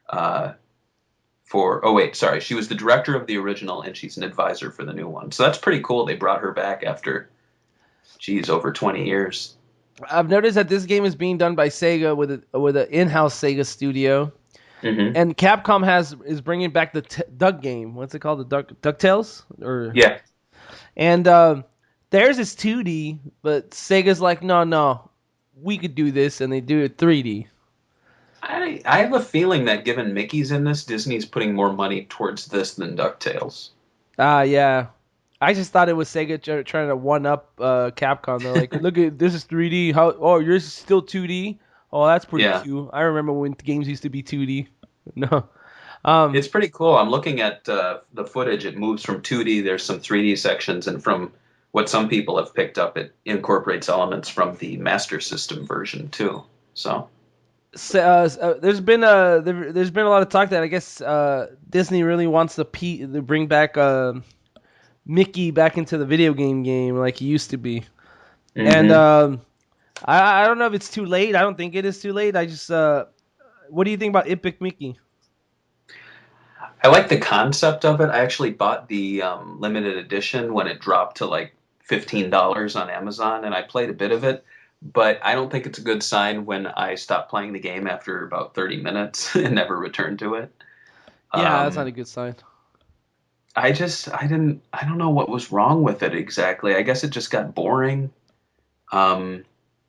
uh, oh wait, sorry, she was the director of the original and she's an advisor for the new one. So that's pretty cool. They brought her back after, geez, over 20 years. I've noticed that this game is being done by Sega with an in-house Sega studio, Hmm. and Capcom is bringing back the Duck game. What's it called? The Ducktales or Yeah, and theirs is 2D, but Sega's like, no, no, we could do this, and they do it 3D. I have a feeling that given Mickey's in this, Disney's putting more money towards this than DuckTales. Ah, yeah. I just thought it was Sega trying to one up Capcom. They're like, look at this is 3D. How? Oh, yours is still 2D. Oh, that's pretty Yeah, cute. I remember when games used to be 2D. No. Um, it's pretty cool. I'm looking at the footage. It moves from 2D. There's some 3D sections, and from what some people have picked up, it incorporates elements from the Master System version too. So, there's been a lot of talk that I guess Disney really wants to bring back Mickey back into the video game like he used to be. And hmm I don't know if it's too late. I don't think it is too late. I just what do you think about Epic Mickey? I like the concept of it. I actually bought the limited edition when it dropped to like $15 on Amazon, and I played a bit of it. But I don't think it's a good sign when I stop playing the game after about 30 minutes and never return to it. Yeah, that's not a Um, good sign. I don't know what was wrong with it exactly. I guess it just got boring. Um,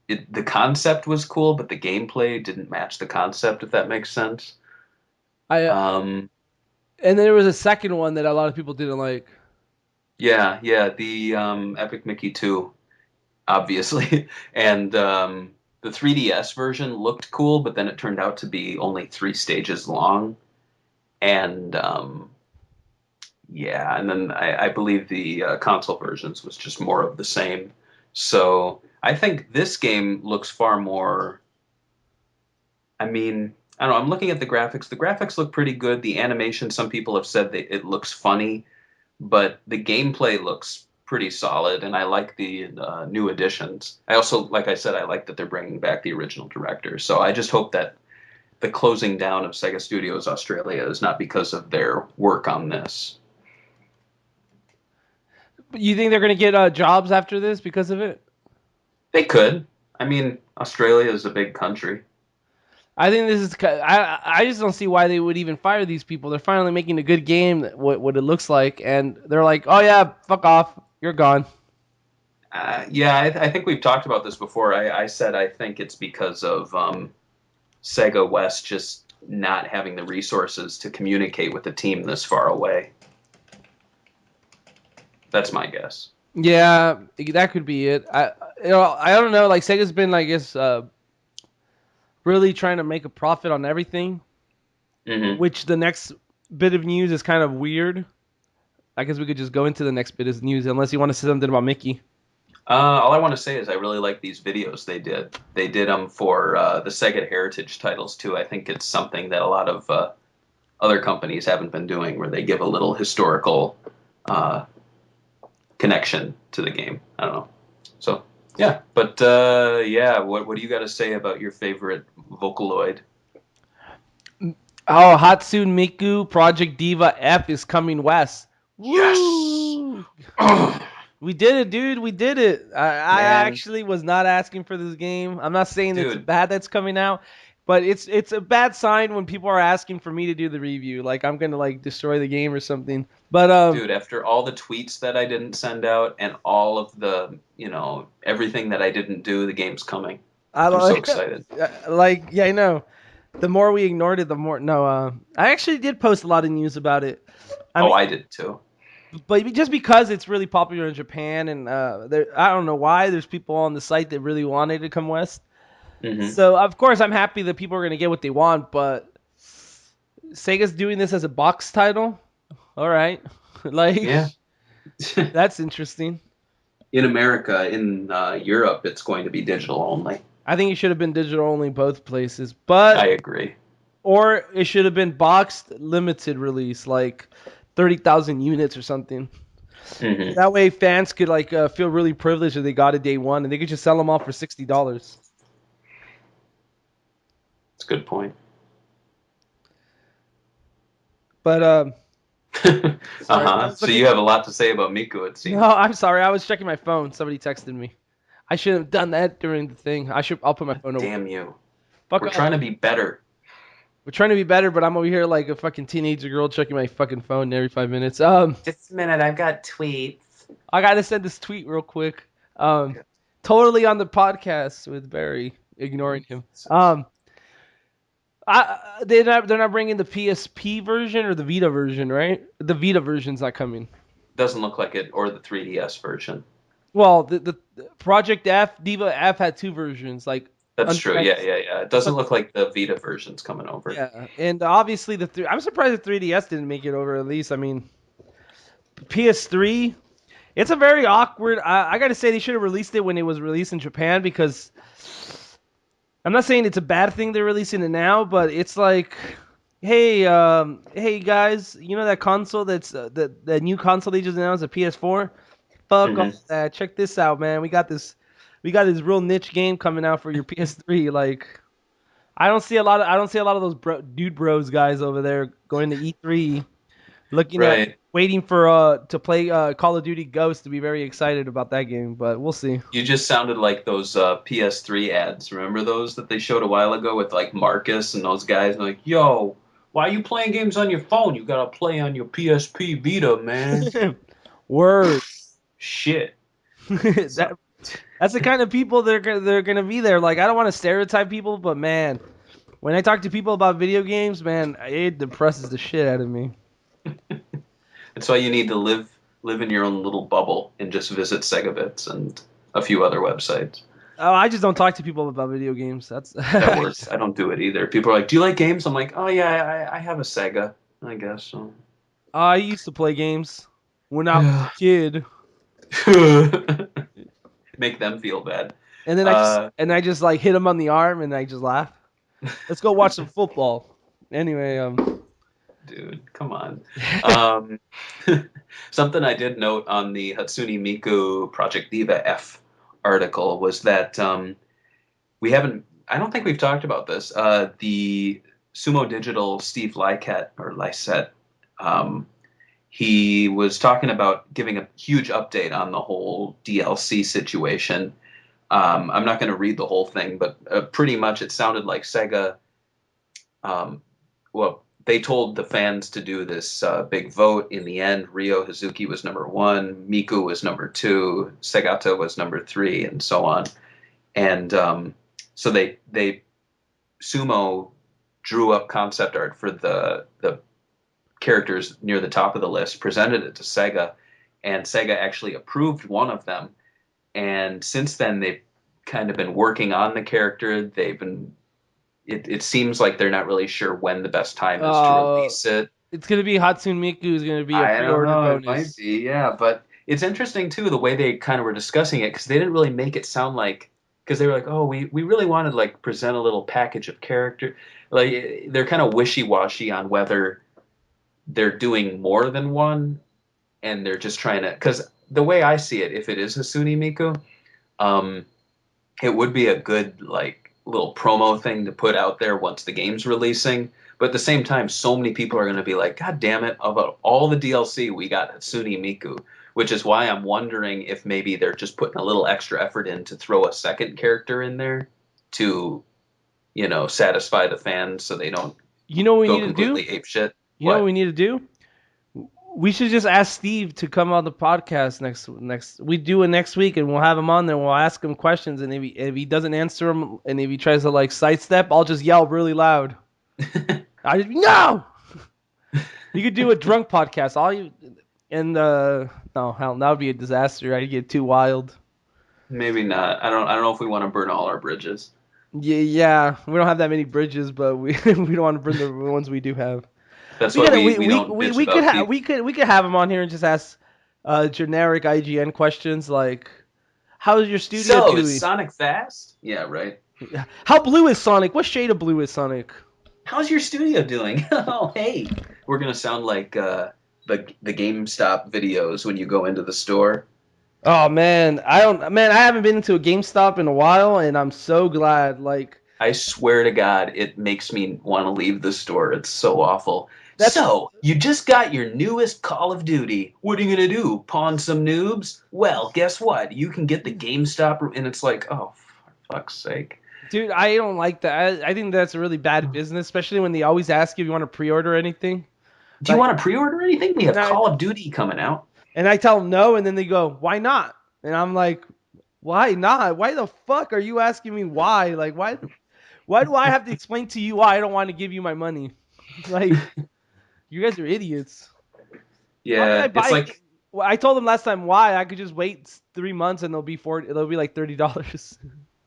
the concept was cool, but the gameplay didn't match the concept, if that makes sense. I Um, And then there was a second one that a lot of people didn't like. Yeah, the Epic Mickey 2, obviously, and the 3DS version looked cool, but then it turned out to be only 3 stages long, and yeah, and then I believe the console versions was just more of the same. So I think this game looks far more. I mean, I don't know. I'm looking at the graphics. The graphics look pretty good. The animation, some people have said that it looks funny, but the gameplay looks pretty solid, and I like the new additions. I also, like I said, I like that they're bringing back the original director. So I just hope that the closing down of Sega Studios Australia is not because of their work on this. You think they're gonna get jobs after this because of it? They could. I mean, Australia is a big country. I think this is. I just don't see why they would even fire these people. They're finally making a good game. What it looks like, and they're like, oh yeah, fuck off, you're gone. Yeah, I think we've talked about this before. I said I think it's because of Sega West just not having the resources to communicate with a team this far away. That's my guess. Yeah, that could be it. I don't know. Like Sega's been, I guess, really trying to make a profit on everything. Hmm. Which the next bit of news is kind of weird. I guess we could just go into the next bit of news, unless you want to say something about Mickey. All I want to say is I really like these videos they did. They did them for the Sega Heritage titles too. I think it's something that a lot of other companies haven't been doing, where they give a little historical uh, connection to the game. I don't know. So yeah, but yeah, what do you got to say about your favorite Vocaloid? Oh, Hatsune Miku Project Diva F is coming west. Yes, Woo! oh, We did it, dude. We did it. I man, actually was not asking for this game. I'm not saying it's dude, bad that's coming out, but it's a bad sign when people are asking for me to do the review. Like I'm gonna like destroy the game or something. But dude. After all the tweets that I didn't send out and all of the, everything that I didn't do, the game's coming. I I'm so like excited. like yeah, I know. The more we ignored it, the more no. I actually did post a lot of news about it. I Oh, mean, I did too. but just because it's really popular in Japan, and I don't know why there's people on the site that really wanted to come west. Hmm. So of course I'm happy that people are gonna get what they want, but Sega's doing this as a box title. All right, like Yeah. that's interesting. In America, in Europe, it's going to be digital only. I think it should have been digital only both places, but I agree. or it should have been boxed limited release, like 30,000 units or something. Hmm. That way, fans could like feel really privileged that they got it day one, and they could just sell them off for $60. It's a good point. But sorry, I Uh-huh. was So looking. you have a lot to say about Miku, it No, seems. I'm sorry. I was checking my phone. Somebody texted me. I should have done that during the thing. I should. I'll put my phone away. Damn you. Fuck We're off. trying to be better. We're trying to be better, but I'm over here like a fucking teenager girl checking my fucking phone every 5 minutes. Just a minute, I've got tweets. I gotta send this tweet real quick. Totally on the podcast with Barry, ignoring him. They're not bringing the PSP version or the Vita version, right? The Vita version's not coming. Doesn't look like it, or the 3DS version. Well, the Project F, Diva F had two versions, like That's true. unsigned. Yeah. It doesn't look like the Vita version's coming over. Yeah, and obviously I'm surprised the 3DS didn't make it over. At least, I mean, PS3. It's a very awkward. I gotta say they should have released it when it was released in Japan because I'm not saying it's a bad thing they're releasing it now, but it's like, hey guys, you know that console that's that new console they just announced, the PS4. Fuck all Hmm. that. Check this out, man. We got this real niche game coming out for your PS3. Like, I don't see a lot of those dude bros guys over there going to E3 looking at Right. waiting for to play Call of Duty Ghost to be very excited about that game, but we'll see. You just sounded like those PS3 ads. Remember those that they showed a while ago with like Marcus and those guys? Like, yo, why are you playing games on your phone? You gotta play on your PSP Vita, man. Word. Shit. So, that that's the kind of people they're gonna be there. Like I don't want to stereotype people, but man, when I talk to people about video games, man, it depresses the shit out of me. that's why you need to live live in your own little bubble and just visit Segabits and a few other websites. Oh, I just don't talk to people about video games. That's That I works. I don't do it either. People are like, "Do you like games?" I'm like, "Oh yeah, I have a Sega, I guess." So. I used to play games when I was a Yeah. kid, Make them feel bad. and then Uh, I just like hit him on the arm, and I just laugh. Let's go watch some football. Anyway, dude, come on. Um, something I did note on the Hatsune Miku Project Diva F article was that we haven't. I don't think we've talked about this. The Sumo Digital Steve Lysette, um, he was talking about giving a huge update on the whole DLC situation. I'm not going to read the whole thing, but pretty much it sounded like Sega. Um, well, they told the fans to do this big vote. In the end, Ryo Hazuki was number one, Miku was number two, Segata was number three, and so on. And so they Sumo drew up concept art for the characters near the top of the list, presented it to Sega, and Sega actually approved one of them. And since then, they've kind of been working on the character. They've been. It seems like they're not really sure when the best time is to uh, release it. it's gonna be Hatsune Miku is gonna be a I don't pre-order know. It might bonus. be, yeah. But it's interesting too the way they kind of were discussing it because they didn't really make it sound like because they were like, oh, we really wanted like present a little package of character. Like they're kind of wishy-washy on whether they're doing more than one and they're just trying to because the way I see it, if it is Hasune Miku, um, it would be a good like little promo thing to put out there once the game's releasing. But at the same time, so many people are going to be like, God damn it, about all the DLC, we got Hatsune Miku, which is why I'm wondering if maybe they're just putting a little extra effort in to throw a second character in there to, satisfy the fans so they don't You know what we go need to do? completely ape shit. You know what What? we need to do? We should just ask Steve to come on the podcast next. We do it next week, and we'll have him on there. And we'll ask him questions, and if he doesn't answer them, and if he tries to like sidestep, I'll just yell really loud. I just no. You could do a drunk podcast. All you and no hell, that would be a disaster. I'd get too wild. Maybe not. I don't know if we want to burn all our bridges. Yeah, we don't have that many bridges, but we we don't want to burn the ones we do have. That's We why gotta we don't bitch we could about have people. we could have him on here and just ask generic IGN questions like how's your studio So, is doing? Sonic fast? Yeah, right. How blue is Sonic? What shade of blue is Sonic? How's your studio doing? Oh, hey. We're gonna sound like the GameStop videos when you go into the store. Oh man, I haven't been into a GameStop in a while and I'm so glad like I swear to God, it makes me want to leave the store. It's so awful. that's So, you just got your newest Call of Duty. What are you gonna do? Pawn some noobs? Well, guess what? You can get the GameStop, and it's like, oh, for fuck's sake. dude, I don't like that. I think that's a really bad business, especially when they always ask you if you want to pre-order anything. Do you Like want to pre-order anything? We have and I Call of Duty coming out. and I tell them no and then they go, "Why not?" And I'm like, "Why not? Why the fuck are you asking me why? Like why do I have to explain to you why I don't want to give you my money? Like, you guys are idiots. Why would I Yeah, it's buy? like Well, I told them last time why. I could just wait 3 months and they'll be like $30.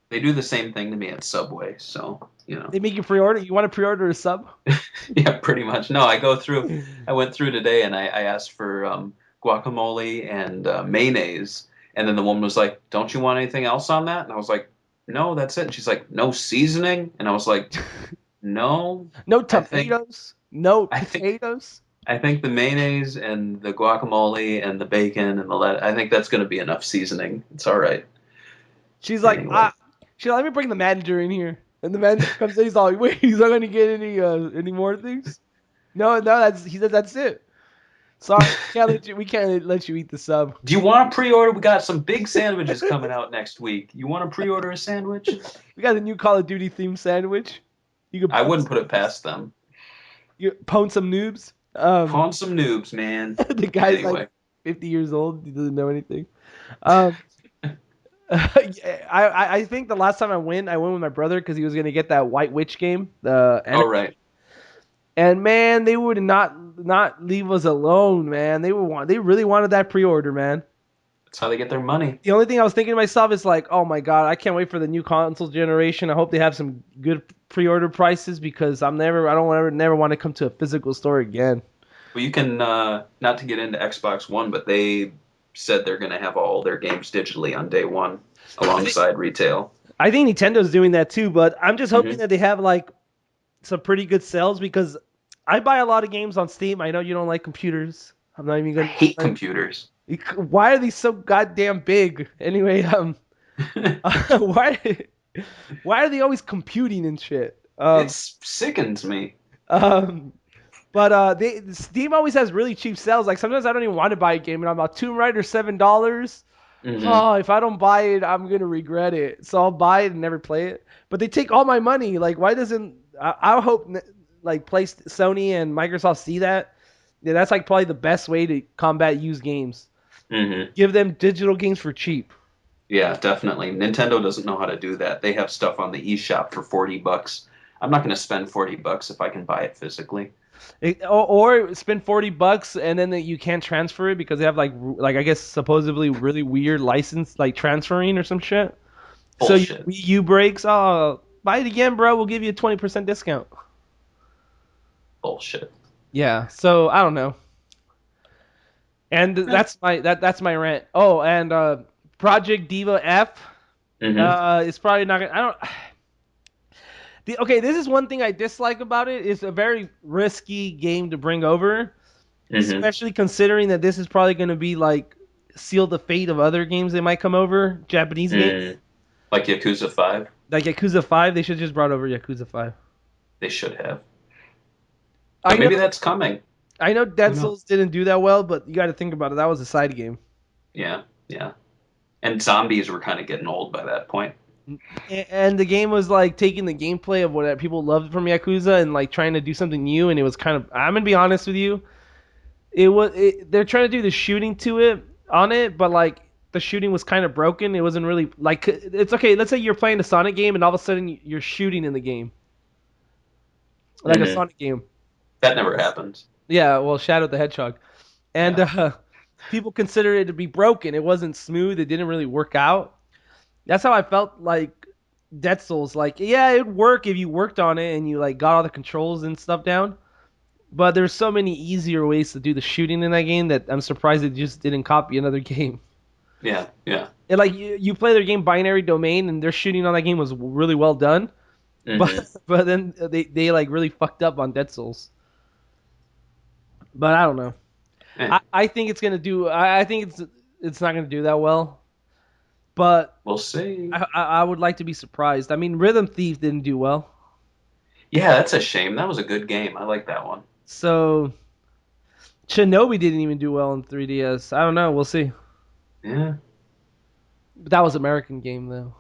they do the same thing to me at Subway, so They make you pre-order. You want to pre-order a sub? yeah, pretty much. No, I went through today and I asked for guacamole and mayonnaise, and then the woman was like, "Don't you want anything else on that?" And I was like, "No, that's it." And she's like, "No seasoning?" And I was like, "No, No I think tomatoes. No I think potatoes. I think the mayonnaise and the guacamole and the bacon and the I think that's going to be enough seasoning. It's all right." She's like, Anyway, let me bring the manager in here. And the manager comes in. He's like, wait, he's not gonna get any more things? No, he said that's it. Sorry, we can't let you eat the sub. do you want to pre-order? We got some big sandwiches coming out next week. You want to pre-order a sandwich? We got a new Call of Duty themed sandwich. You can I wouldn't put it past them. you pwn some noobs. Pawn some noobs, man. The guy's like Anyway, 50 years old. He doesn't know anything. Um, I think the last time I went with my brother because he was gonna get that White Witch game. all right. And man, they would not not leave us alone, man. They really wanted that pre-order, man. That's how they get their money. The only thing I was thinking to myself is like, oh my god, I can't wait for the new console generation. I hope they have some good pre-order prices because I don't never want to come to a physical store again. Well, you can not to get into Xbox One, but they said they're going to have all their games digitally on day one alongside retail. I think Nintendo's doing that too, but I'm just hoping Mm-hmm. that they have like some pretty good sales because I buy a lot of games on Steam. I know you don't like computers. I'm not even I gonna. hate computers. Why are these so goddamn big? Anyway, why why are they always computing and shit? It sickens me. Um, but Steam always has really cheap sales. Like sometimes I don't even want to buy a game, and I'm about Tomb Raider $7. Mm-hmm. Oh, if I don't buy it, I'm gonna regret it. So I'll buy it and never play it. But they take all my money. Like, why doesn't I hope like Sony and Microsoft see that? Yeah, that's like probably the best way to combat used games. Mm-hmm. Give them digital games for cheap. Yeah, definitely. Nintendo doesn't know how to do that. They have stuff on the eShop for $40. I'm not going to spend $40 if I can buy it physically. Or spend $40 and then you can't transfer it because they have like I guess supposedly really weird license like transferring or some shit. Bullshit. So Wii U breaks. Oh, buy it again, bro. We'll give you a 20% discount. Bullshit. Yeah. So I don't know. And that's my rant. Oh, and Project Diva F is probably not gonna. I don't. Okay, this is one thing I dislike about it. It's a very risky game to bring over, especially considering that this is probably going to be like seal the fate of other games that might come over, Japanese games. Like Yakuza 5? Like Yakuza 5, they should just brought over Yakuza 5. They should have. But maybe that's coming. I know Dead Souls didn't do that well, but you got to think about it. That was a side game. Yeah, yeah. And zombies were kind of getting old by that point. And the game was like taking the gameplay of what people loved from Yakuza and like trying to do something new. And it was kind of, I'm gonna be honest with you, they're trying to do the shooting to it on it, but like the shooting was kind of broken. It wasn't really like it's okay. Let's say you're playing a Sonic game and all of a sudden you're shooting in the game, like a Sonic game. That never happens. Yeah, well, Shadow the Hedgehog, and people consider it to be broken. It wasn't smooth. It didn't really work out. That's how I felt like Dead Souls. Like, yeah, it'd work if you worked on it and you like got all the controls and stuff down. But there's so many easier ways to do the shooting in that game that I'm surprised they just didn't copy another game. Yeah, yeah. And like you play their game Binary Domain and their shooting on that game was really well done. But then they like really fucked up on Dead Souls. But I don't know. I think it's gonna do. I think it's not gonna do that well. But we'll see. I would like to be surprised. I mean, Rhythm Thief didn't do well. Yeah, that's a shame. That was a good game. I like that one. So, Shinobi didn't even do well in 3DS. I don't know. We'll see. Yeah. But that was American game, though.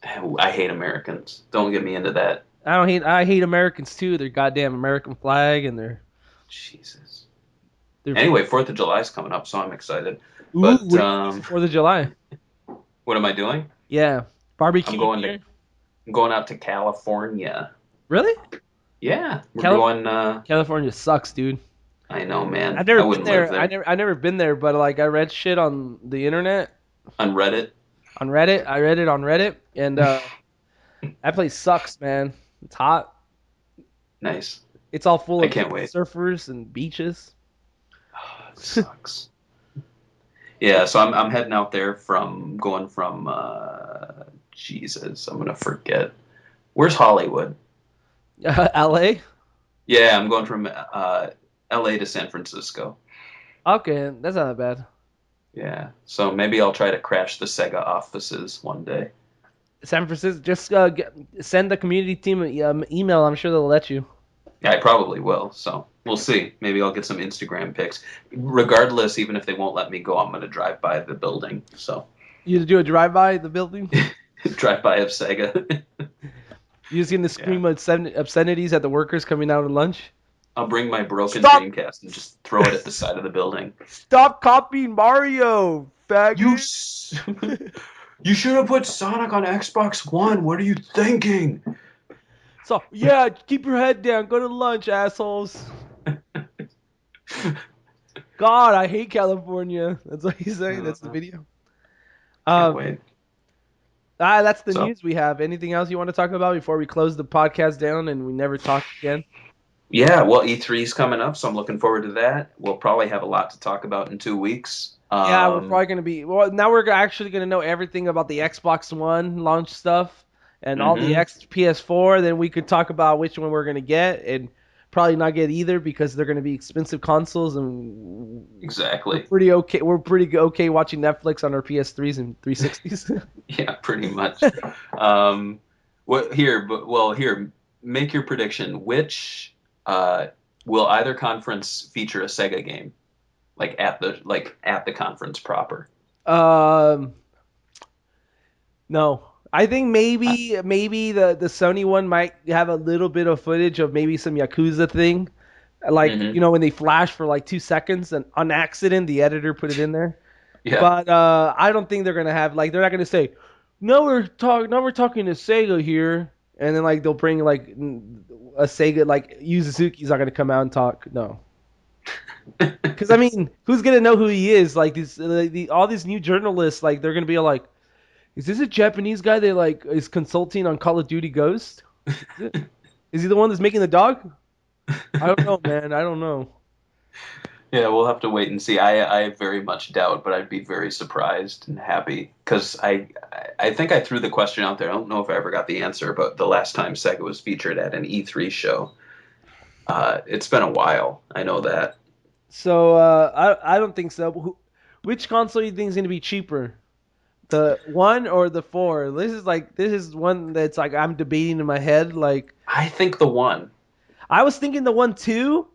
I hate Americans. Don't get me into that. I hate Americans, too. Their goddamn American flag and their... Jesus. Anyway, 4th of July is coming up, so I'm excited. Ooh, but 4th of July. What am I doing? Yeah. Barbecue. I'm going out to California. Really? Yeah. We're going... California sucks, dude. I know, man. I've never been there. I've never been there, but like I read shit on the internet. On Reddit? On Reddit. I read it on Reddit, and that place sucks, man. It's hot. Nice. It's all full of surfers and beaches. Oh, it sucks. Yeah, so I'm heading out there going from Jesus, I'm gonna forget. Where's Hollywood? L.A. Yeah, I'm going from L.A. to San Francisco. Okay, that's not that bad. Yeah, so maybe I'll try to crash the Sega offices one day. San Francisco, just send the community team an email. I'm sure they'll let you. Yeah, I probably will. So we'll see. Maybe I'll get some Instagram pics. Regardless, even if they won't let me go, I'm going to drive by the building. So you do a drive-by the building? Drive-by of Sega. You just going to scream obscenities at the workers coming out of lunch? I'll bring my broken Dreamcast and just throw it at the side of the building. Stop copying Mario, faggot! You should have put Sonic on Xbox One. What are you thinking? So, yeah, keep your head down. Go to lunch, assholes. God, I hate California. That's what he's saying. That's the Uh, video. can't Um, wait. that's the So news we have. Anything else you want to talk about before we close the podcast down and we never talk again? yeah, well, E3 is coming up, so I'm looking forward to that. We'll probably have a lot to talk about in 2 weeks. Yeah, we're probably going to be. Well, now we're actually going to know everything about the Xbox One launch stuff and all the Mhm. PS4. Then we could talk about which one we're going to get and probably not get either because they're going to be expensive consoles and we're Exactly. pretty okay. We're pretty okay watching Netflix on our PS3s and 360s. Yeah, pretty much. Um, here, make your prediction. Which uh, will either conference feature a Sega game, at the conference proper? um, no. I think Uh, maybe the Sony one might have a little bit of footage of maybe some Yakuza thing. Like, mhm. when they flash for like 2 seconds and on accident the editor put it in there. Yeah, But I don't think they're gonna have like they're not gonna say, no we're talking to Sega here, and then like they'll bring like a Sega like Yu Suzuki's not gonna come out and talk. No. Because I mean, who's gonna know who he is? Like all these new journalists, like they're gonna be like, is this a Japanese guy that like is consulting on Call of Duty Ghost? Is it? Is he the one that's making the dog? I don't know, man. I don't know. yeah. We'll have to wait and see. I very much doubt, but I'd be very surprised and happy because I think I threw the question out there. I don't know if I ever got the answer, but the last time Sega was featured at an E3 show, it's been a while. I know that. So I don't think so. Which console do you think is gonna be cheaper? The one or the four? This is one that's like I'm debating in my head. Like I think the one. I was thinking the one too,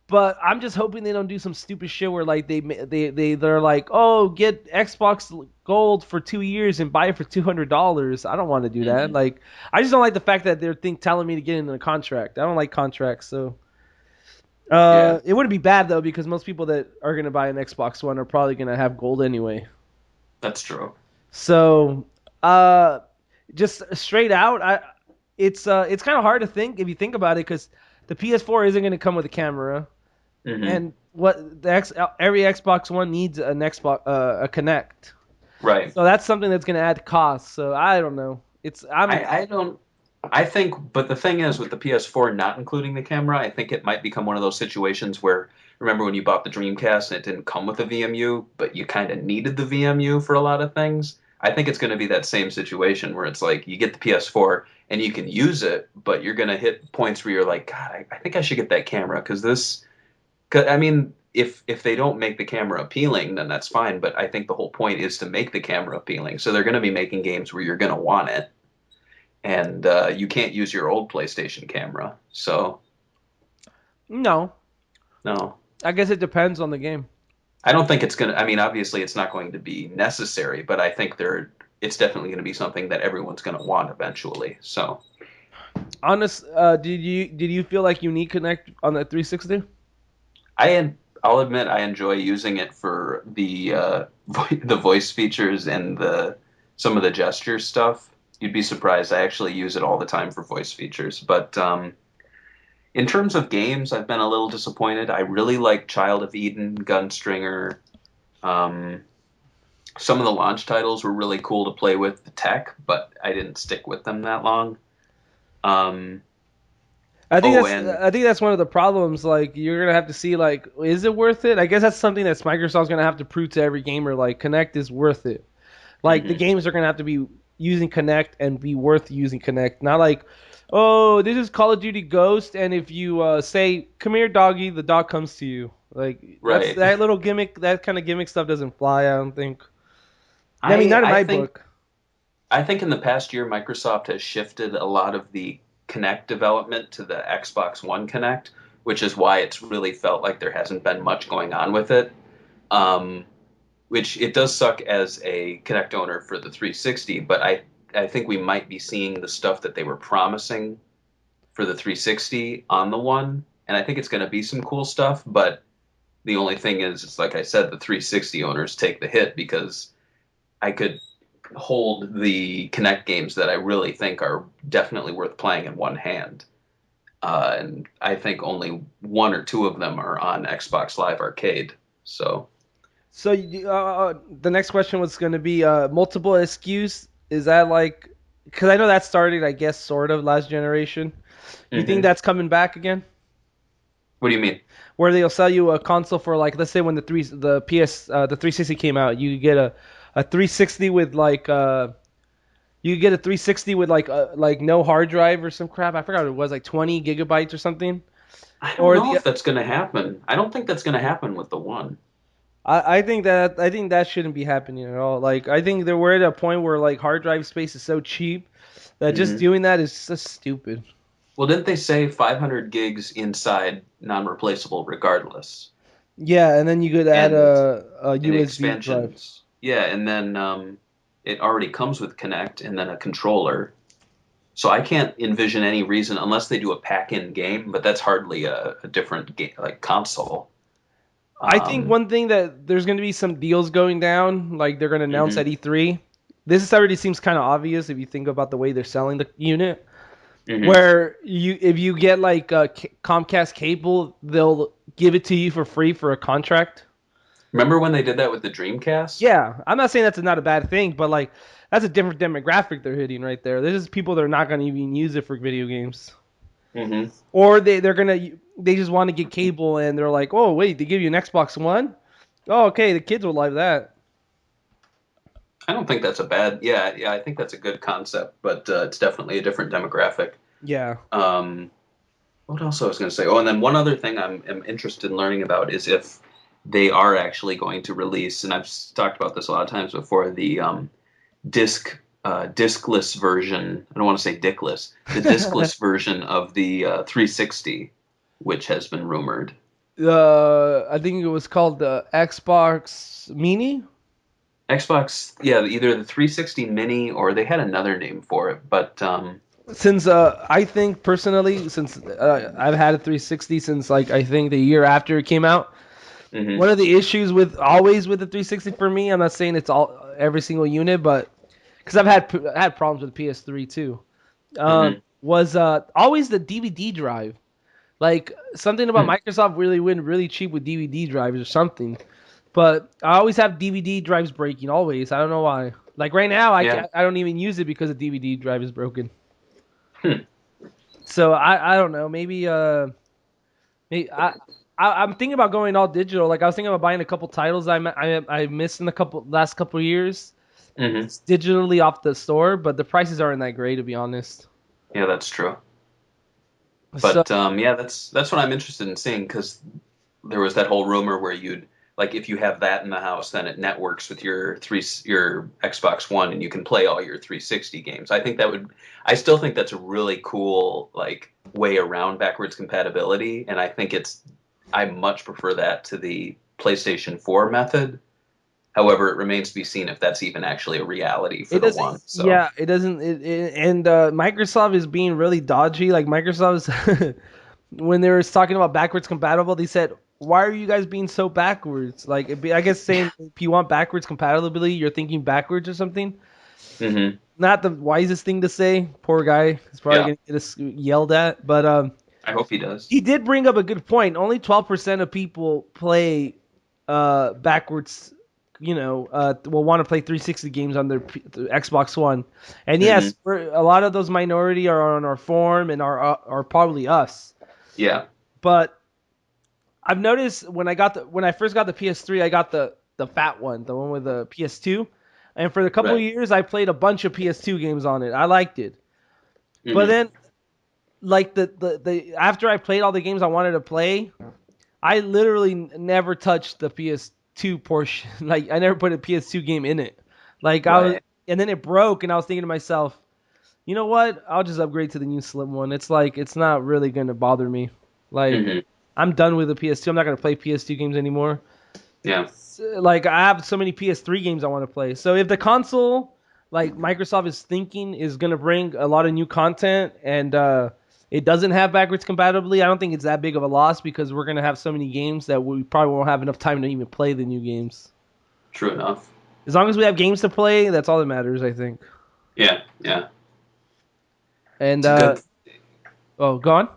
but I'm just hoping they don't do some stupid shit where like they're like, oh, get Xbox Gold for 2 years and buy it for $200. I don't want to do that. Hmm. Like I just don't like the fact that they're telling me to get into a contract. I don't like contracts, so. Yeah, It wouldn't be bad though because most people that are gonna buy an Xbox One are probably gonna have gold anyway. that's true. So, uh, just straight out, it's kind of hard to think if you think about it because the PS4 isn't going to come with a camera, Hmm. and every Xbox One needs an Xbox a Connect. Right. So that's something that's going to add cost. So I don't know. I don't. I think, but the thing is, with the PS4 not including the camera, I think it might become one of those situations where, remember when you bought the Dreamcast and it didn't come with a VMU, but you kind of needed the VMU for a lot of things? I think it's going to be that same situation where it's like you get the PS4 and you can use it, but you're going to hit points where you're like, God, I think I should get that camera because this. Cause, I mean, if they don't make the camera appealing, then that's fine. But I think the whole point is to make the camera appealing. So they're going to be making games where you're going to want it and you can't use your old PlayStation camera. So no. no, I guess it depends on the game. I don't think it's gonna. I mean, obviously, it's not going to be necessary, but I think it's definitely going to be something that everyone's going to want eventually. So Honest, did you feel like you need Connect on the 360? I'll admit I enjoy using it for the the voice features and the some of the gesture stuff. You'd be surprised. I actually use it all the time for voice features, but in terms of games, I've been a little disappointed. I really like Child of Eden, Gunstringer. Um, some of the launch titles were really cool to play with the tech, but I didn't stick with them that long. Um, oh, and I think that's one of the problems. Like you're gonna have to see like, is it worth it? I guess that's something that Microsoft's gonna have to prove to every gamer. Like Connect is worth it. Like the mhm, games are gonna have to be using Connect and be worth using Connect. Not like, oh, this is Call of Duty Ghost, and if you say, "Come here, doggy," the dog comes to you. Like right. that little gimmick, that kind of gimmick stuff doesn't fly. I don't think. I mean, I not in I my think book. I think in the past year Microsoft has shifted a lot of the Kinect development to the Xbox One Kinect, which is why it's really felt like there hasn't been much going on with it. Um, which it does suck as a Kinect owner for the 360, but I think we might be seeing the stuff that they were promising for the 360 on the one, and I think it's going to be some cool stuff. But the only thing is, it's like I said, the 360 owners take the hit because I could hold the Kinect games that I really think are definitely worth playing in one hand. And I think only one or two of them are on Xbox Live Arcade. So So the next question was going to be multiple SKUs. Is that like, because I know that started, I guess, sort of last generation. You think hmm that's coming back again? what do you mean? Where they'll sell you a console for like, let's say when the 360 came out, you get a 360 with like you get a 360 with like no hard drive or some crap. I forgot what it was, like 20 gigabytes or something. I don't Or know the if that's going to happen. I don't think that's going to happen with the one. I think that shouldn't be happening at all. Like I think that we're at a point where like hard drive space is so cheap that just hmm doing that is just stupid. Well, didn't they say 500 gigs inside non-replaceable regardless? Yeah, and then you could add And a in the USB drive. expansions, yeah, and then it already comes with Connect and then a controller. So I can't envision any reason unless they do a pack-in game, but that's hardly a different game like console. I think Um, one thing that there's going to be some deals going down, like they're going to announce hmm at E3. This already seems kind of obvious if you think about the way they're selling the unit. hmm Where if you get like a Comcast cable, they'll give it to you for free for a contract. Remember when they did that with the Dreamcast? Yeah, I'm not saying that's not a bad thing, but like that's a different demographic they're hitting right there. This is people that are not going to even use it for video games, hmm or they just want to get cable and they're like, oh wait, they give you an Xbox One. Oh okay, the kids will like that. I don't think that's a bad. Yeah, yeah, I think that's a good concept, but it's definitely a different demographic. Yeah. Um, what else I was going to say? Oh, and then one other thing am interested in learning about is if they are actually going to release, and I've talked about this a lot of times before, the diskless version. I don't want to say dickless. The diskless version of the 360, which has been rumored. I think it was called the Xbox Mini. Xbox, yeah, either the 360 Mini or they had another name for it, but Since I think personally, since I've had a 360 since like I think the year after it came out. mhm, One of the issues with always with the 360 for me, I'm not saying it's all every single unit, but because I've had problems with PS3 too, mhm, was always the DVD drive. Like something about hmm, Microsoft really went really cheap with DVD drives or something. But I always have DVD drives breaking. Always, I don't know why. Like right now, yeah, I don't even use it because the DVD drive is broken. hmm, So I don't know. Maybe I'm thinking about going all digital. Like I was thinking about buying a couple titles I missed in the last couple years mhm. digitally off the store, but the prices aren't that great to be honest. Yeah, that's true. So But yeah, that's what I'm interested in seeing because there was that whole rumor where you'd like if you have that in the house, then it networks with your Xbox One and you can play all your 360 games. I think that would I still think that's a really cool like way around backwards compatibility, and I think I much prefer that to the PlayStation 4 method. However, it remains to be seen if that's even actually a reality for it the doesn't. one. So, Yeah, it doesn't. And Microsoft is being really dodgy. Like Microsoft's when they were talking about backwards compatible, they said, "Why are you guys being so backwards?" Like, I guess saying if you want backwards compatibility, you're thinking backwards or something. hmm Not the wisest thing to say. Poor guy is probably yeah, gonna get us yelled at. But I hope he does. he did bring up a good point. Only 12% of people play backwards. Will want to play 360 games on their Xbox One. And hmm yes, a lot of those minority are on our forum and are probably us. Yeah, But I've noticed when I first got the PS3, I got the fat one, the one with the PS2. And for the couple of right. years, I played a bunch of PS2 games on it. I liked it. But hmm then, like the after I played all the games I wanted to play, I literally never touched the PS2 portion. Like I never put a PS2 game in it. Like I was, Right. and then it broke, and I was thinking to myself, you know what? I'll just upgrade to the new slim one. It's like it's not really gonna bother me. Like hmm I'm done with the PS2. I'm not gonna play PS2 games anymore. Yeah. Like I have so many PS3 games I want to play. So if the console, like Microsoft is thinking, is gonna bring a lot of new content and it doesn't have backwards compatibility, I don't think it's that big of a loss because we're gonna have so many games that we probably won't have enough time to even play the new games. True enough. As long as we have games to play, that's all that matters, I think. Yeah. Yeah. And It's a good. oh, go on.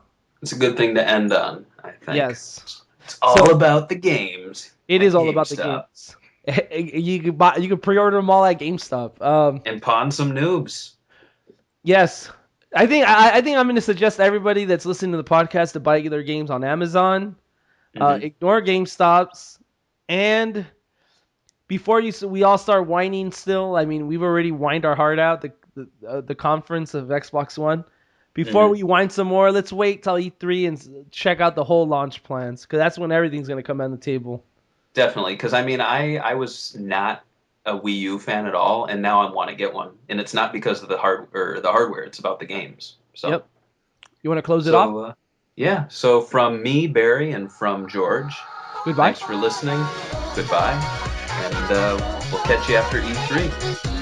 It's a good thing to end on. I think Yes. it's So all about the games. It at is all about the GameStop games. You can pre-order them all at GameStop. and pawn some noobs. Yes. I think I'm going to suggest everybody that's listening to the podcast to buy their games on Amazon. Hmm. Ignore GameStops, and before we all start whining. Still, I mean, we've already whined our heart out the conference of Xbox One. Before Hmm. we whine some more, let's wait till E3 and check out the whole launch plans, because that's when everything's going to come on the table. Definitely, because I mean, I was not a Wii U fan at all, and now I want to get one, and it's not because of the hardware; it's about the games. So, Yep. You want to close it off? so yeah. So from me, Barry, and from George, Goodbye. thanks for listening. Goodbye, and we'll catch you after E3.